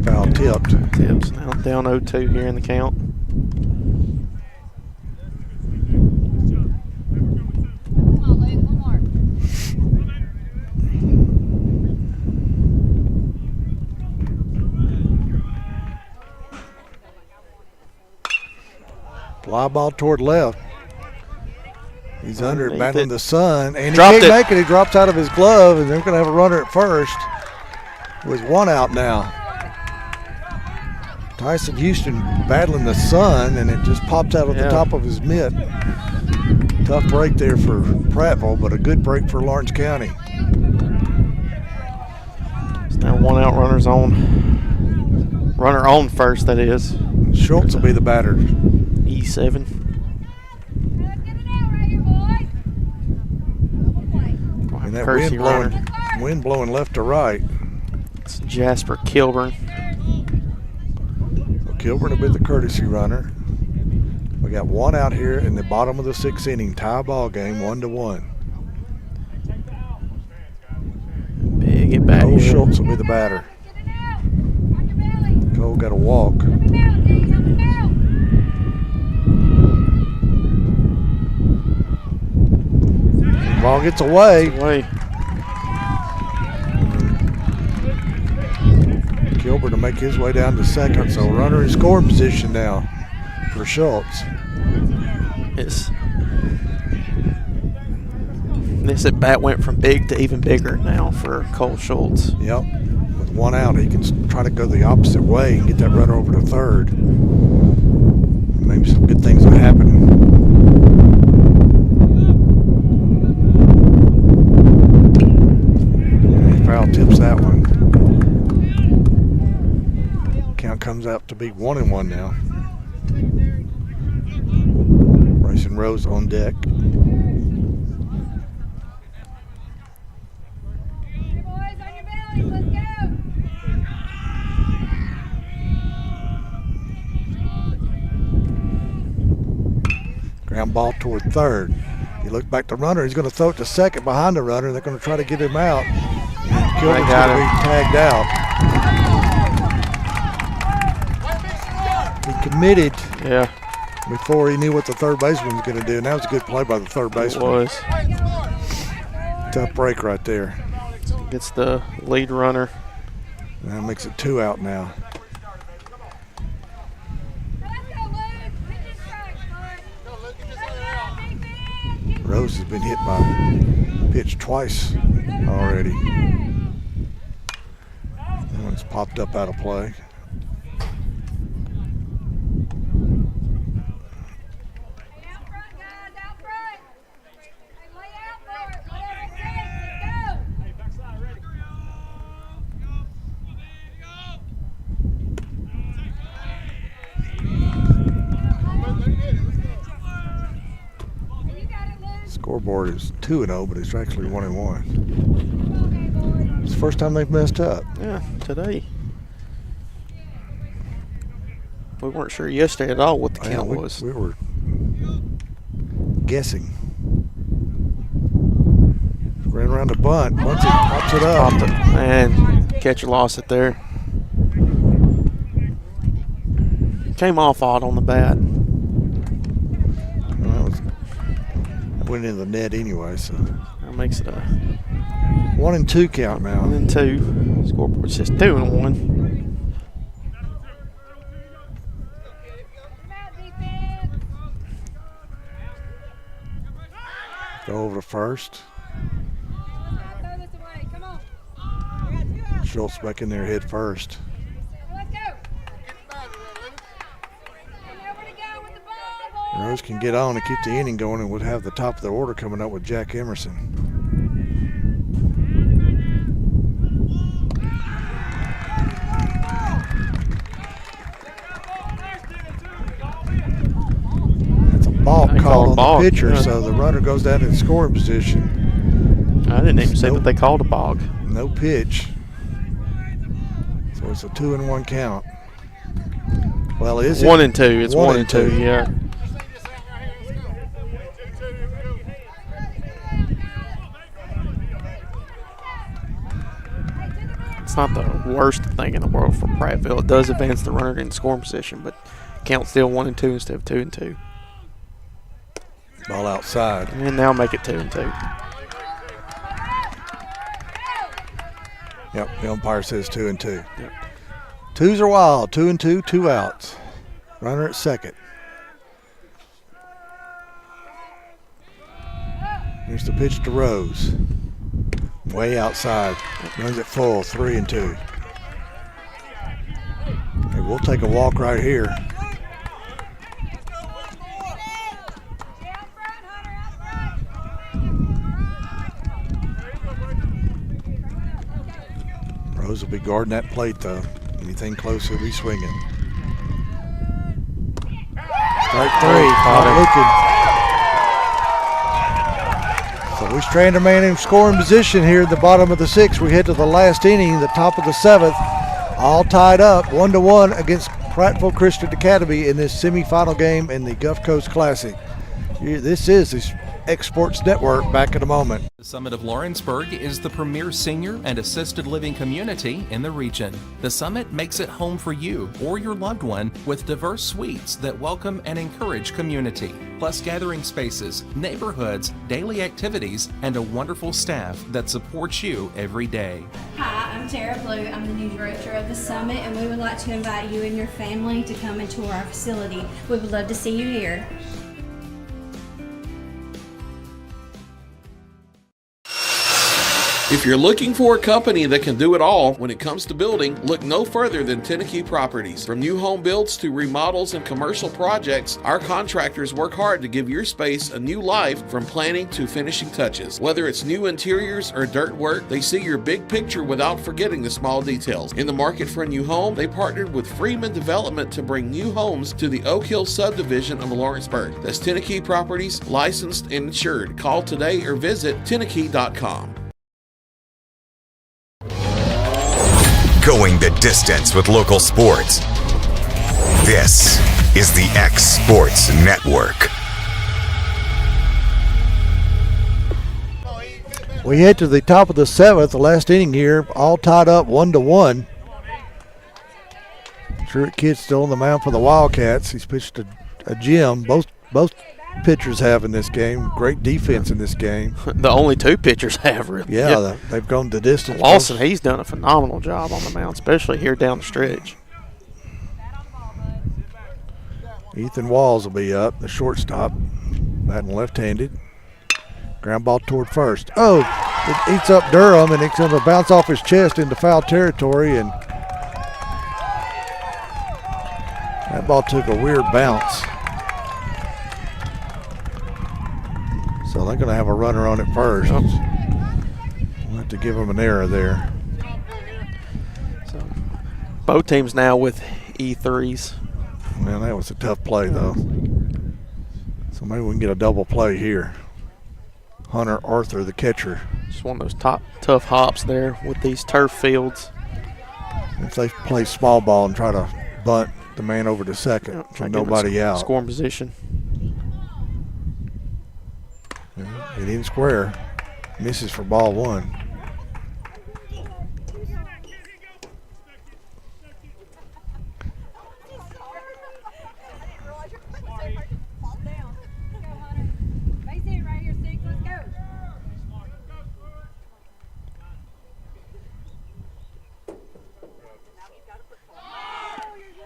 Foul tipped. Tips now down 0-2 here in the count. Fly ball toward left. He's under it, battling the sun, and he Dropped can't it. make it. He drops out of his glove, and they're going to have a runner at 1st with 1 out now. Tyson Houston battling the sun, and it just popped out of the top of his mitt. Tough break there for Prattville, but a good break for Lawrence County. It's now 1 out, runners on. Runner on 1st, that is. Schultz will be the batter. E7. And that wind blowing left to right. It's Jasper Kilburn. So Kilburn will be the courtesy runner. We got 1 out here in the bottom of the 6th inning. Tie ball game, 1-1. Big it back. Cole Schultz will be the batter. Cole got a walk. Ball gets away. Gilbert to make his way down to second, so runner in scoring position now for Schultz. This at bat went from big to even bigger now for Cole Schultz. Yep. With one out, he can try to go the opposite way and get that runner over to third. Maybe some good things will happen. Foul tips that one. Count comes out to be 1-1 now. Bryson Rose on deck. Ground ball toward third. He looked back to runner. He's going to throw it to second behind the runner. They're going to try to get him out. Gilbert's going to be tagged out. He committed before he knew what the third baseman was going to do, and that was a good play by the third baseman. It was. Tough break right there. Gets the lead runner. That makes it 2 out now. Rose has been hit by pitch twice already. That one's popped up out of play. Scoreboard is 2-0, but it's actually 1-1. It's the first time they've messed up. Yeah, today. We weren't sure yesterday at all what the count was. We were guessing. Ran around the bunt. Once it pops it up. Popped it. And catcher lost it there. Came off odd on the bat. Went in the net anyway, so that makes it a 1-2 count now. 1-2. Scoreboard says 2-1. Go over to first. Schultz back in there head first. Rose can get on and keep the inning going, and would have the top of the order coming up with Jack Emerson. That's a balk called on the pitcher, so the runner goes down in scoring position. I didn't even say that they called a balk. No pitch. So it's a 2-1 count. Well, is it? 1-2. It's 1-2, yeah. It's not the worst thing in the world for Prattville. It does advance the runner in scoring position, but count still 1-2 instead of 2-2. Ball outside. And now make it 2-2. Yep, the umpire says 2-2. Yep. Twos are wild. 2-2, 2 outs. Runner at second. Here's the pitch to Rose. Way outside. Runs it full. 3-2. Hey, we'll take a walk right here. Rose will be guarding that plate, though. Anything close, he'll be swinging. Strike 3. Not looking. So we strand a man in scoring position here at the bottom of the 6th. We head to the last inning, the top of the 7th. All tied up 1-1 against Prattville Christian Academy in this semifinal game in the Gulf Coast Classic. This is the X Sports Network. Back in a moment. The Summit of Lawrenceburg is the premier senior and assisted living community in the region. The Summit makes it home for you or your loved one with diverse suites that welcome and encourage community, plus gathering spaces, neighborhoods, daily activities, and a wonderful staff that supports you every day. Hi, I'm Tara Blue. I'm the new director of the Summit, and we would like to invite you and your family to come and tour our facility. We would love to see you here. If you're looking for a company that can do it all when it comes to building, look no further than Tenneke Properties. From new home builds to remodels and commercial projects, our contractors work hard to give your space a new life from planning to finishing touches. Whether it's new interiors or dirt work, they see your big picture without forgetting the small details. In the market for a new home, they partnered with Freeman Development to bring new homes to the Oak Hill subdivision of Lawrenceburg. That's Tenneke Properties, licensed and insured. Call today or visit Tenneke.com. Going the distance with local sports. This is the X Sports Network. We head to the top of the seventh, the last inning here, all tied up 1-1. Truett Kidd still on the mound for the Wildcats. He's pitched a gem. Both pitchers have in this game. Great defense in this game. The only two pitchers have, really. Yeah, they've gone the distance. Lawson, he's done a phenomenal job on the mound, especially here down the stretch. Ethan Walls will be up, the shortstop, batting left-handed. Ground ball toward first. Oh, it eats up Durham, and it's going to bounce off his chest into foul territory, and that ball took a weird bounce. So they're going to have a runner on it first. We'll have to give them an error there. So both teams now with E3s. Man, that was a tough play, though. So maybe we can get a double play here. Hunter Arthur, the catcher. Just one of those tough hops there with these turf fields. If they play small ball and try to bunt the man over to second, with nobody out. Scoring position. He didn't square. Misses for ball one.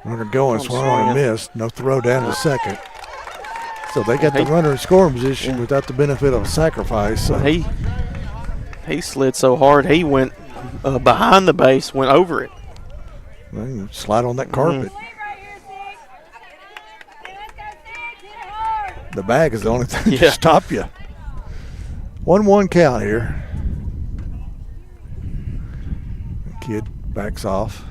Runner going, swung on and missed. No throw down to second. So they got the runner in scoring position without the benefit of a sacrifice. So. He slid so hard, he went behind the base, went over it. Well, you slide on that carpet. The bag is the only thing to stop you. 1-1 count here. The kid backs off.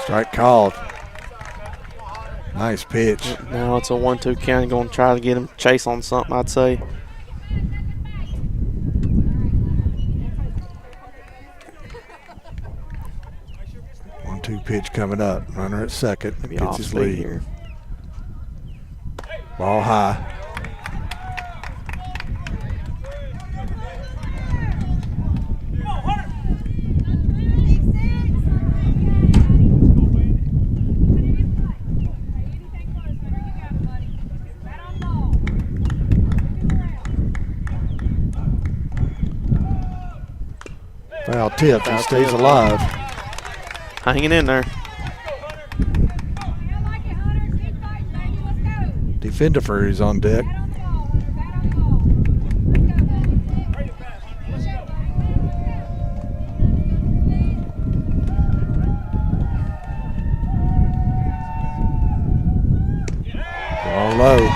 Strike called. Nice pitch. Now it's a 1-2 count. Going to try to get him chase on something, I'd say. One-two pitch coming up. Runner at second. Gets his lead here. Ball high. Foul tip. He stays alive. Hanging in there. Defender for is on deck. Ball low.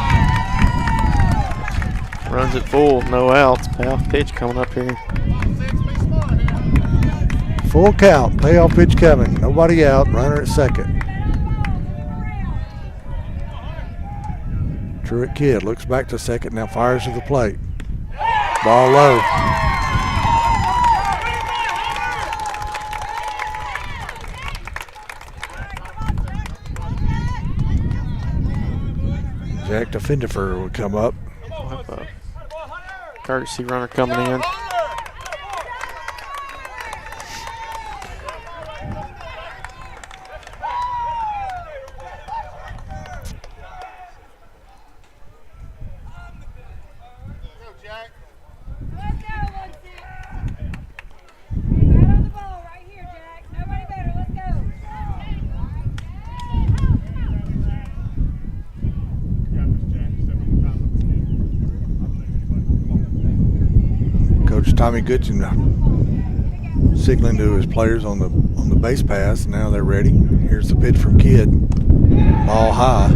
Runs it full. No outs. Payoff pitch coming up here. Full count, payoff pitch coming. Nobody out, runner at second. Truett Kidd looks back to second, now fires to the plate. Ball low. Jack DeFendifer would come up. We'll have a courtesy runner coming in. Coach Tommy Goodson signaling to his players on the base pass. Now they're ready. Here's the pitch from Kidd. Ball high.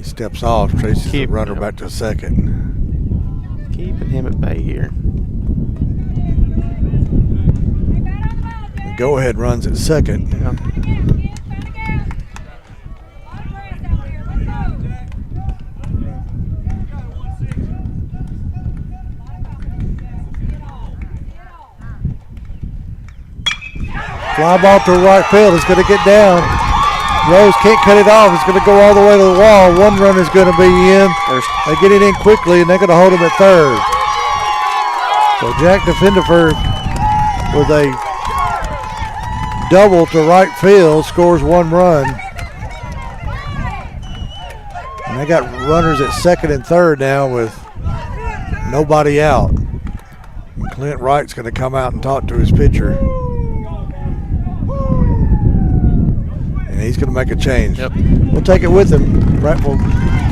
Steps off, traces the runner back to second. Keeping him at bay here. The go-ahead runs at second. Yeah. Fly ball to right field. It's going to get down. Rose can't cut it off. It's going to go all the way to the wall. One run is going to be in. They get it in quickly, and they're going to hold him at third. So Jack DeFendifer with a double to right field scores one run. And they got runners at second and third now with nobody out. And Clint Wright's going to come out and talk to his pitcher. And he's going to make a change. Yep. We'll take it with him. Prattville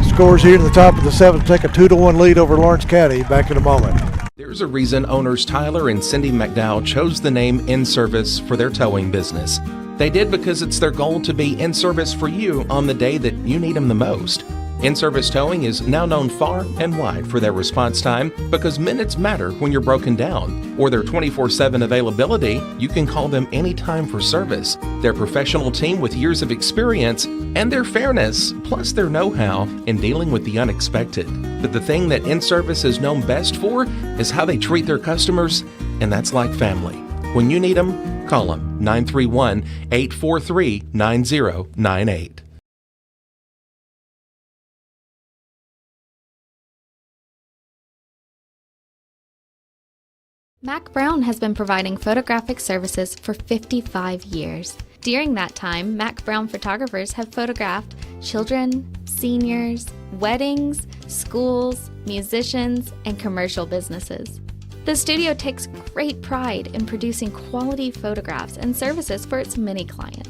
scores here in the top of the seventh, take a 2-1 lead over Lawrence County. Back in a moment. There's a reason owners Tyler and Cindy McDowell chose the name In Service for their towing business. They did because it's their goal to be in service for you on the day that you need them the most. In-Service Towing is now known far and wide for their response time because minutes matter when you're broken down. Or their 24/7 availability, you can call them anytime for service. Their professional team with years of experience and their fairness, plus their know-how in dealing with the unexpected. But the thing that In-Service is known best for is how they treat their customers, and that's like family. When you need them, call them 931-843-9098. Mac Brown has been providing photographic services for 55 years. During that time, Mac Brown photographers have photographed children, seniors, weddings, schools, musicians, and commercial businesses. The studio takes great pride in producing quality photographs and services for its many clients.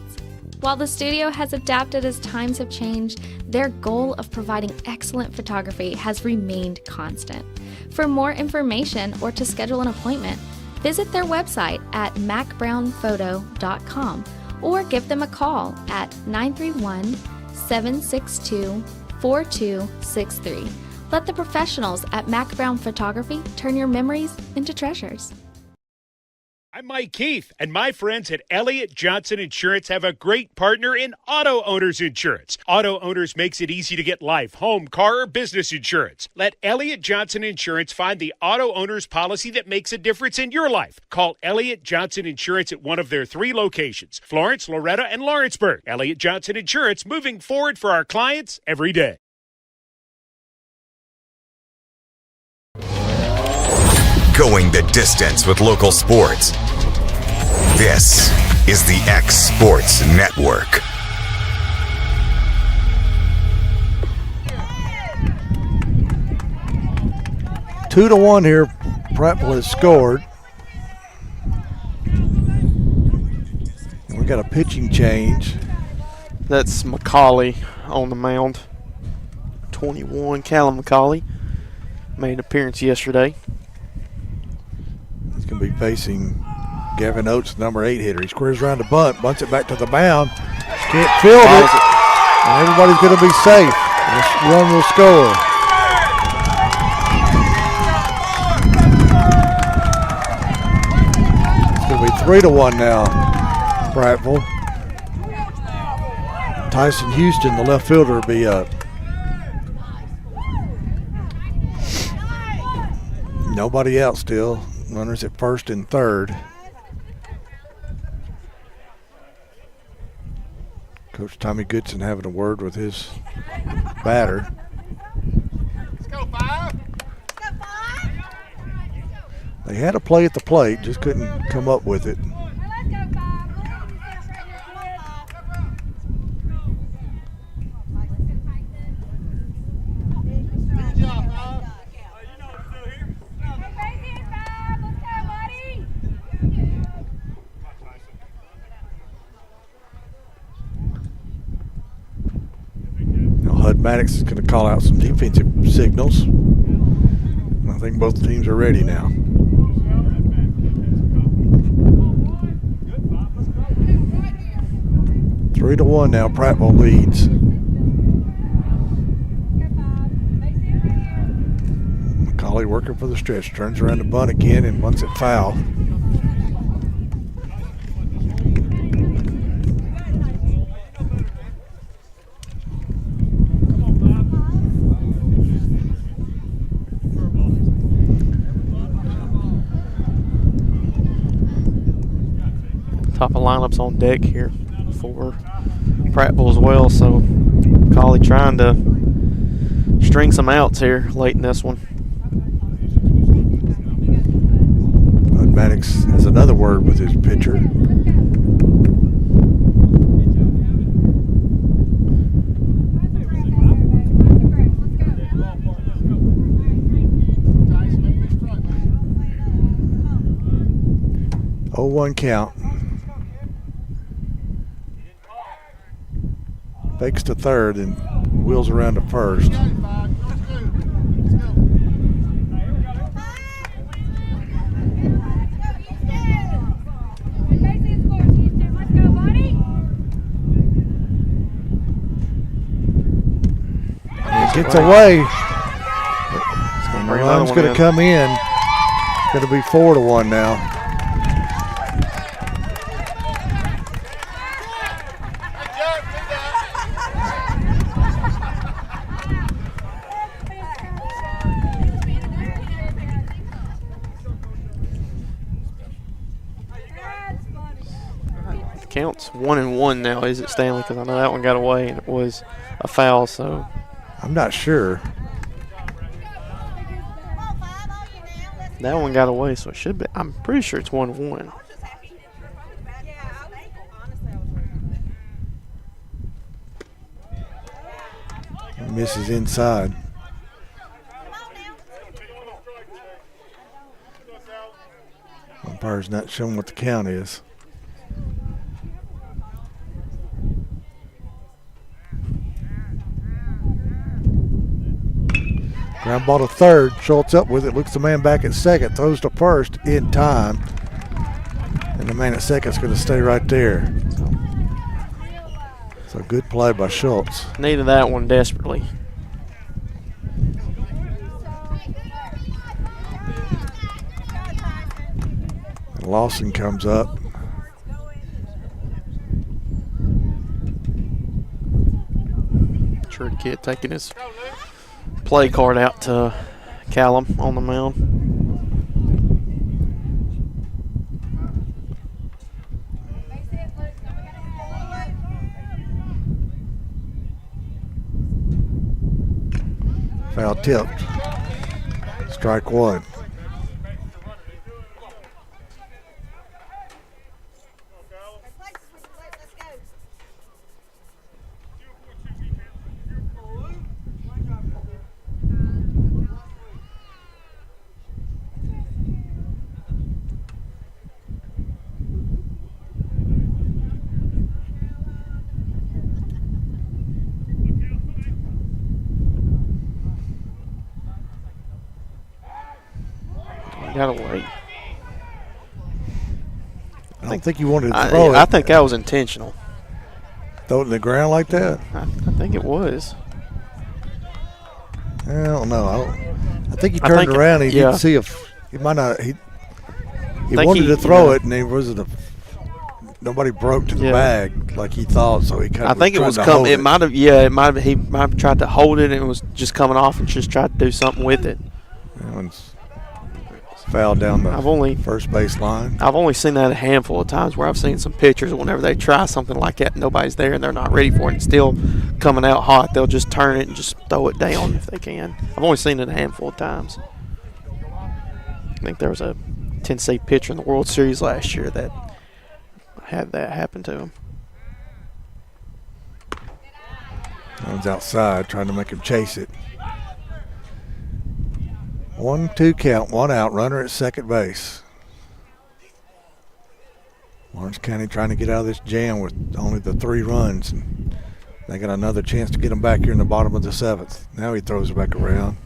While the studio has adapted as times have changed, their goal of providing excellent photography has remained constant. For more information or to schedule an appointment, visit their website at macbrownphoto.com or give them a call at 931-762-4263. Let the professionals at Mac Brown Photography turn your memories into treasures. I'm Mike Keith, and my friends at Elliott Johnson Insurance have a great partner in Auto Owners Insurance. Auto Owners makes it easy to get life, home, car, or business insurance. Let Elliott Johnson Insurance find the Auto Owners policy that makes a difference in your life. Call Elliott Johnson Insurance at one of their 3 locations, Florence, Loretto, and Lawrenceburg. Elliott Johnson Insurance, moving forward for our clients every day. Going the distance with local sports. This is the X Sports Network. Two to one here. Prattville has scored. And we got a pitching change. That's McCauley on the mound. 21, Callum McCauley. Made an appearance yesterday. He's going to be facing Gavin Oates, number 8 hitter. He squares around the bunt, bunts it back to the mound. Can't field it, and everybody's going to be safe. This run will score. It's going to be 3-1 now, Prattville. Tyson Houston, the left fielder, will be up. Nobody out still. Runners at first and third. Coach Tommy Goodson having a word with his batter. Let's go, 5. They had a play at the plate, just couldn't come up with it. Maddox is going to call out some defensive signals. I think both teams are ready now. Three to 1 now. Prattville leads. McCauley working for the stretch. Turns around the bunt again and bunts it foul. Top of lineups on deck here for Prattville as well, so McCauley trying to string some outs here late in this one. Maddox has another word with his pitcher. Oh, 1 count. Fakes to third and wheels around to first. And it gets away. The run's going to come in. It's going to be 4-1 now. Counts 1-1 now, is it, Stanley? Because I know that one got away and it was a foul, so. I'm not sure. That one got away, so it should be. I'm pretty sure it's 1-1. Misses inside. Umpire's not showing what the count is. Ground ball to third. Schultz up with it. Looks the man back at second. Throws to first in time. And the man at second's going to stay right there. So good play by Schultz. Needed that one desperately. And Lawson comes up. Sure, kid taking his play card out to Callum on the mound. Foul tipped. Strike 1. Gotta wait. I don't think you wanted to throw it. I think that was intentional. Throw it in the ground like that? I think it was. I don't know. I think he turned around. He didn't see if he might not. He wanted to throw it, and he wasn't. Nobody broke to the bag like he thought, so he kind of. I think it was coming. It might have. Yeah, it might have. He might have tried to hold it, and it was just coming off, and just tried to do something with it. Fouled down the first base line. I've only seen that a handful of times where I've seen some pictures whenever they try something like that, nobody's there and they're not ready for it, and it's still coming out hot. They'll just turn it and just throw it down if they can. I've only seen it a handful of times. I think there was a Tennessee pitcher in the World Series last year that had that happen to him. One's outside trying to make him chase it. 1-2 count, 1 out, runner at second base. Lawrence County trying to get out of this jam with only the 3 runs. And they got another chance to get them back here in the bottom of the 7th. Now he throws it back around.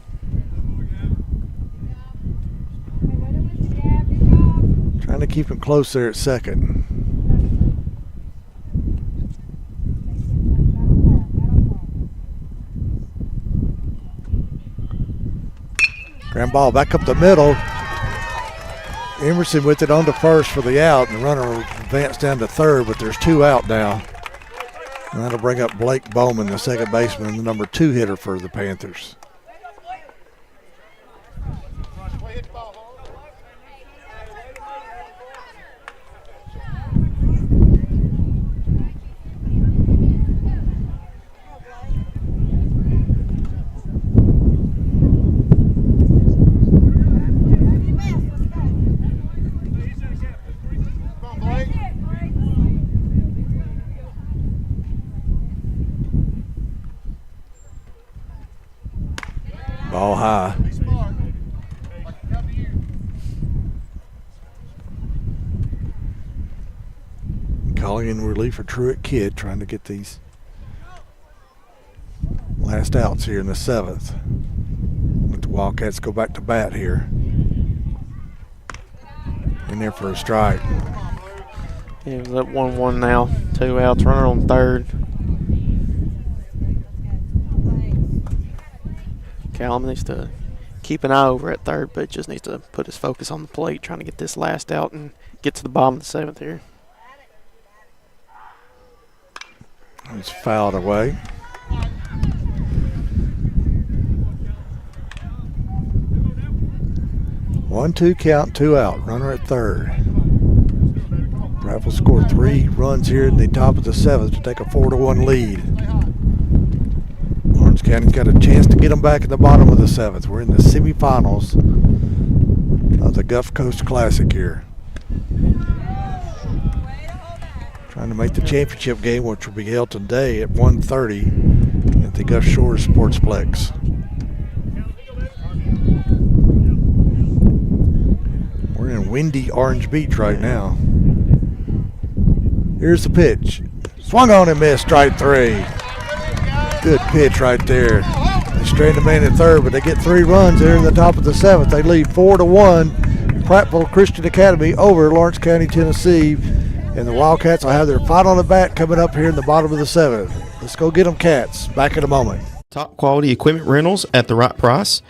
Trying to keep him close there at second. Ground ball back up the middle. Emerson with it on to first for the out, and the runner will advance down to third, but there's 2 out now. And that'll bring up Blake Bowman, the second baseman, the number 2 hitter for the Panthers. Ball high. Calling in relief for Truett Kidd, trying to get these last outs here in the 7th. Let the Wildcats go back to bat here. In there for a strike. Yeah, it was up 1-1 now. 2 outs, runner on third. Callum needs to keep an eye over at third, but just needs to put his focus on the plate, trying to get this last out and get to the bottom of the 7th here. It's fouled away. One, 2 count, 2 out. Runner at third. Prattville scored 3 runs here in the top of the 7th to take a 4-1 lead. Lawrence County's got a chance to get them back at the bottom of the 7th. We're in the semifinals of the Gulf Coast Classic here. Trying to make the championship game, which will be held today at 1:30 at the Gulf Shores Sportsplex. We're in windy Orange Beach right now. Here's the pitch. Swung on and missed, strike 3. Good pitch right there. They strain the man at third, but they get 3 runs there in the top of the 7th. They lead 4-1. Prattville Christian Academy over Lawrence County, Tennessee. And the Wildcats will have their final at bat coming up here in the bottom of the 7th. Let's go get them, Cats. Back in a moment. Top quality equipment rentals at the right price.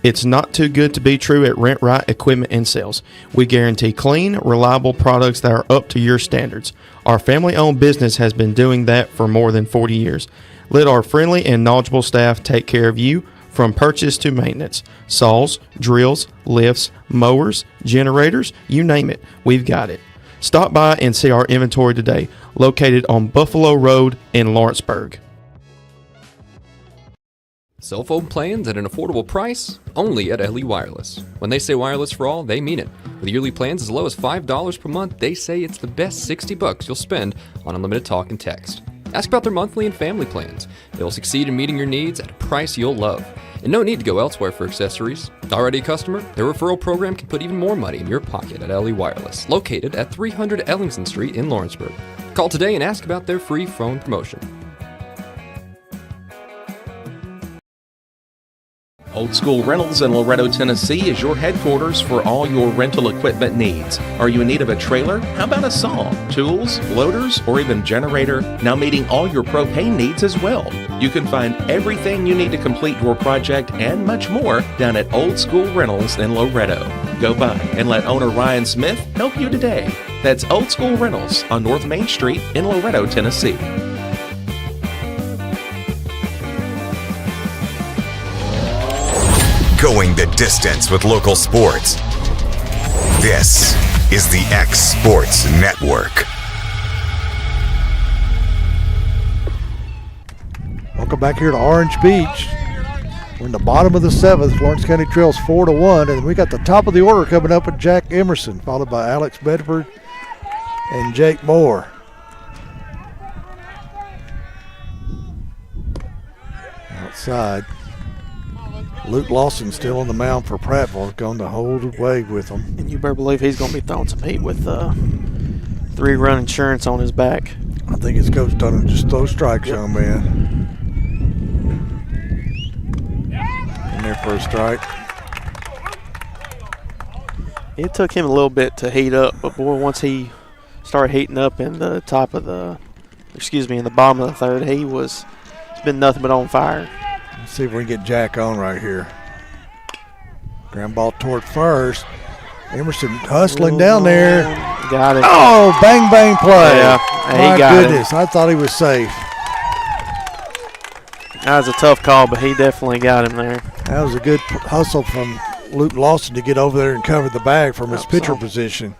It's not too good to be true at Rent Right Equipment and Sales. We guarantee clean, reliable products that are up to your standards. Our family-owned business has been doing that for more than 40 years. Let our friendly and knowledgeable staff take care of you from purchase to maintenance. Saws, drills, lifts, mowers, generators, you name it, we've got it. Stop by and see our inventory today, located on Buffalo Road in Lawrenceburg. Cell phone plans at an affordable price? Only at LE Wireless. When they say wireless for all, they mean it. With yearly plans as low as $5 per month, they say it's the best $60 you'll spend on unlimited talk and text. Ask about their monthly and family plans. They'll succeed in meeting your needs at a price you'll love. And no need to go elsewhere for accessories. Already a customer? Their referral program can put even more money in your pocket at LE Wireless, located at 300 Ellingson Street in Lawrenceburg. Call today and ask about their free phone promotion. Old School Rentals in Loretto, Tennessee is your headquarters for all your rental equipment needs. Are you in need of a trailer? How about a saw, tools, loaders, or even generator? Now meeting all your propane needs as well. You can find everything you need to complete your project and much more down at Old School Rentals in Loretto. Go by and let owner Ryan Smith help you today. That's Old School Rentals on North Main Street in Loretto, Tennessee. Going the distance with local sports. This is the X Sports Network. Welcome back here to Orange Beach. We're in the bottom of the 7th. Lawrence County trails 4-1, and we got the top of the order coming up with Jack Emerson, followed by Alex Bedford and Jake Moore. Outside, Luke Lawson still on the mound for Prattville, going to hold away with them. And you better believe he's going to be throwing some heat with 3-run insurance on his back. I think his coach told him just throw strikes, young man. In there for a strike. It took him a little bit to heat up, but boy, once he started heating up in the in the bottom of the third, it's been nothing but on fire. Let's see if we can get Jack on right here. Ground ball toward first. Emerson hustling down there. Got it. Oh, bang, bang play. Yeah, my goodness. I thought he was safe. That was a tough call, but he definitely got him there. That was a good hustle from Luke Lawson to get over there and cover the bag from his pitcher position.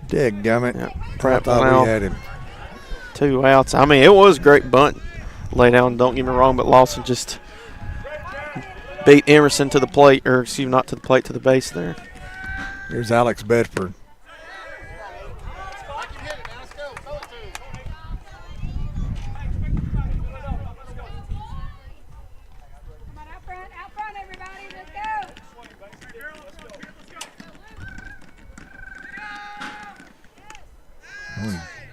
Dadgummit. Yeah, I thought we had him. 2 outs. I mean, it was a great bunt lay down, don't get me wrong, but Lawson just beat Emerson to the plate, or excuse me, not to the plate, to the base there. Here's Alex Bedford.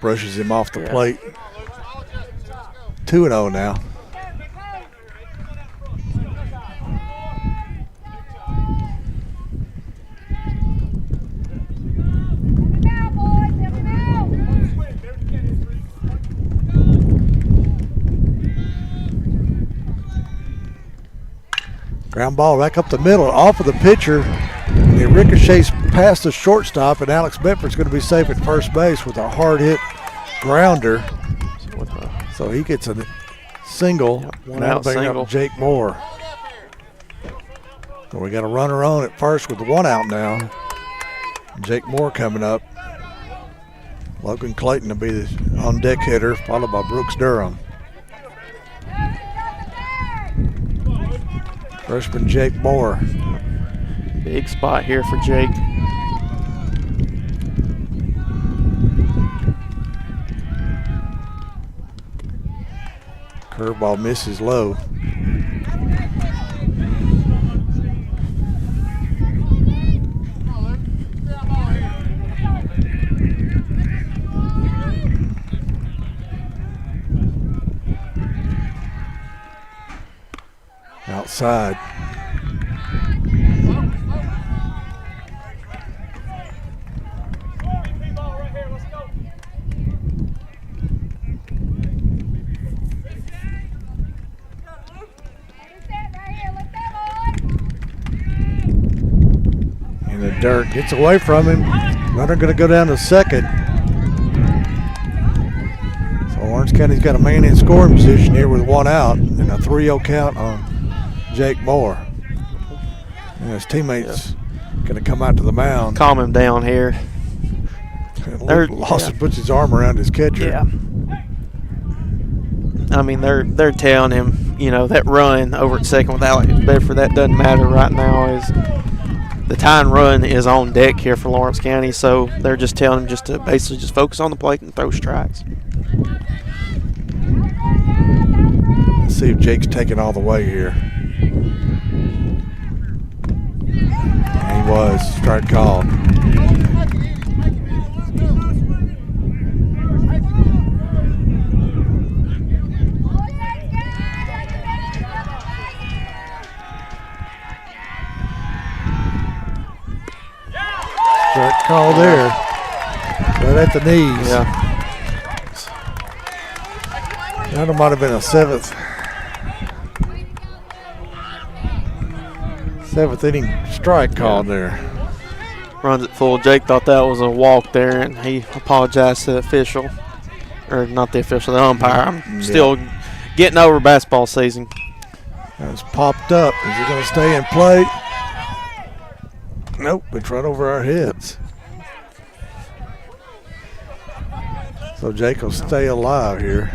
Brushes him off the plate. 2-0 now. Ground ball back up the middle, off of the pitcher. It ricochets past the shortstop, and Alex Bedford's going to be safe at first base with a hard hit grounder. So he gets a single. One out single. Up Jake Moore. So we got a runner on at first with the 1 out now. Jake Moore coming up. Logan Clayton will be the on deck hitter, followed by Brooks Durham. Freshman Jake Moore. Big spot here for Jake. Curveball misses low. Outside. In the dirt, gets away from him. Runner going to go down to second. So Orange County's got a man in scoring position here with 1 out and a 3-0 count on Jake Moore. And his teammates going to come out to the mound. Calm him down here. Lawson puts his arm around his catcher. Yeah. I mean, they're telling him, you know, that run over at second with Alex Bedford, that doesn't matter right now. Is the tying run is on deck here for Lawrence County, so they're just telling him just to basically just focus on the plate and throw strikes. Let's see if Jake's taking all the way here. And he was. Strike called. Strike call there. Right at the knees. Yeah. That might have been a seventh inning strike call there. Runs it full. Jake thought that was a walk there, and he apologized to the official. Or not the official, the umpire. I'm still getting over basketball season. That's popped up. Is it going to stay in play? Nope, it's right over our heads. So Jake will stay alive here.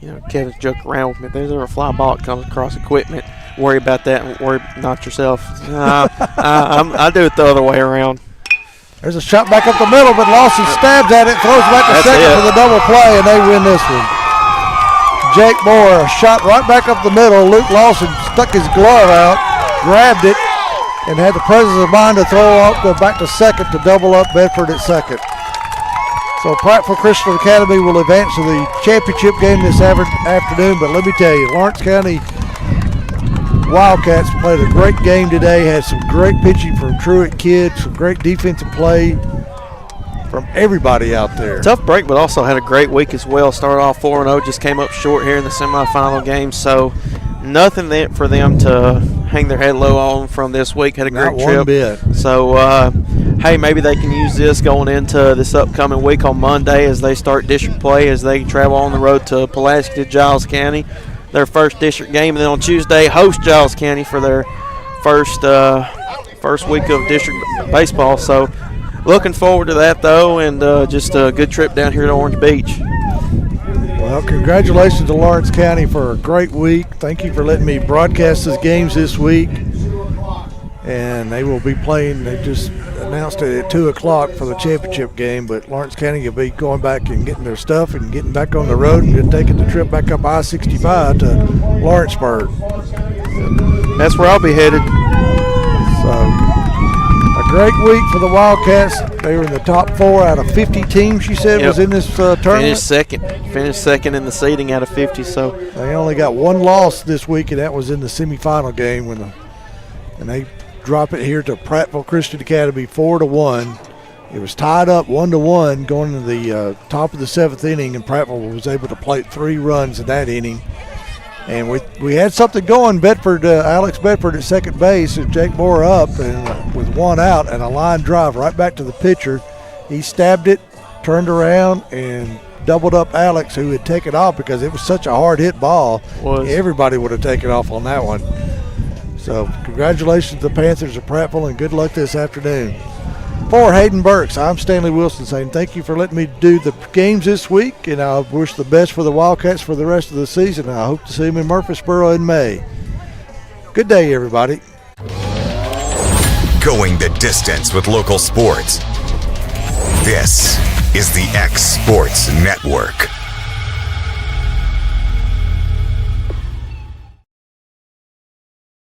You know, Kevin's joking around with me. If there's ever a fly ball that comes across equipment, worry about that and worry not yourself. I do it the other way around. There's a shot back up the middle, but Lawson stabs at it, throws back to second for the double play, and they win this one. Jake Moore shot right back up the middle. Luke Lawson stuck his glove out, grabbed it, and had the presence of mind to throw up, go back to second to double up Bedford at second. So Prattville Christian Academy will advance to the championship game this afternoon, but let me tell you, Lawrence County Wildcats played a great game today, had some great pitching from Truett kids, some great defensive play from everybody out there. Tough break, but also had a great week as well. Started off 4-0, just came up short here in the semifinal game, so nothing there for them to hang their head low on from this week. Had a great trip. Not one bit. So, hey, maybe they can use this going into this upcoming week on Monday as they start district play, as they travel on the road to Pulaski to Giles County, their first district game, and then on Tuesday host Giles County for their first week of district baseball. So looking forward to that, though, and just a good trip down here to Orange Beach. Well, congratulations to Lawrence County for a great week. Thank you for letting me broadcast these games this week. And they will be playing, they just announced it at 2 o'clock for the championship game, but Lawrence County will be going back and getting their stuff and getting back on the road and taking the trip back up I-65 to Lawrenceburg. That's where I'll be headed. So, a great week for the Wildcats. They were in the top 4 out of 50 teams, you said, was in this tournament? Finished second in the seeding out of 50. So they only got one loss this week, and that was in the semifinal game and they drop it here to Prattville Christian Academy 4-1. It was tied up 1-1 going into the top of the 7th inning, and Prattville was able to plate 3 runs in that inning. And we had something going. Alex Bedford at second base, and Jake Moore up, and with 1 out and a line drive right back to the pitcher. He stabbed it, turned around, and doubled up Alex, who had taken off because it was such a hard hit ball. Everybody would have taken off on that one. So congratulations to the Panthers of Prattville, and good luck this afternoon. For Hayden Burks, I'm Stanley Wilson saying thank you for letting me do the games this week, and I wish the best for the Wildcats for the rest of the season. I hope to see them in Murfreesboro in May. Good day, everybody. Going the distance with local sports. This is the X Sports Network.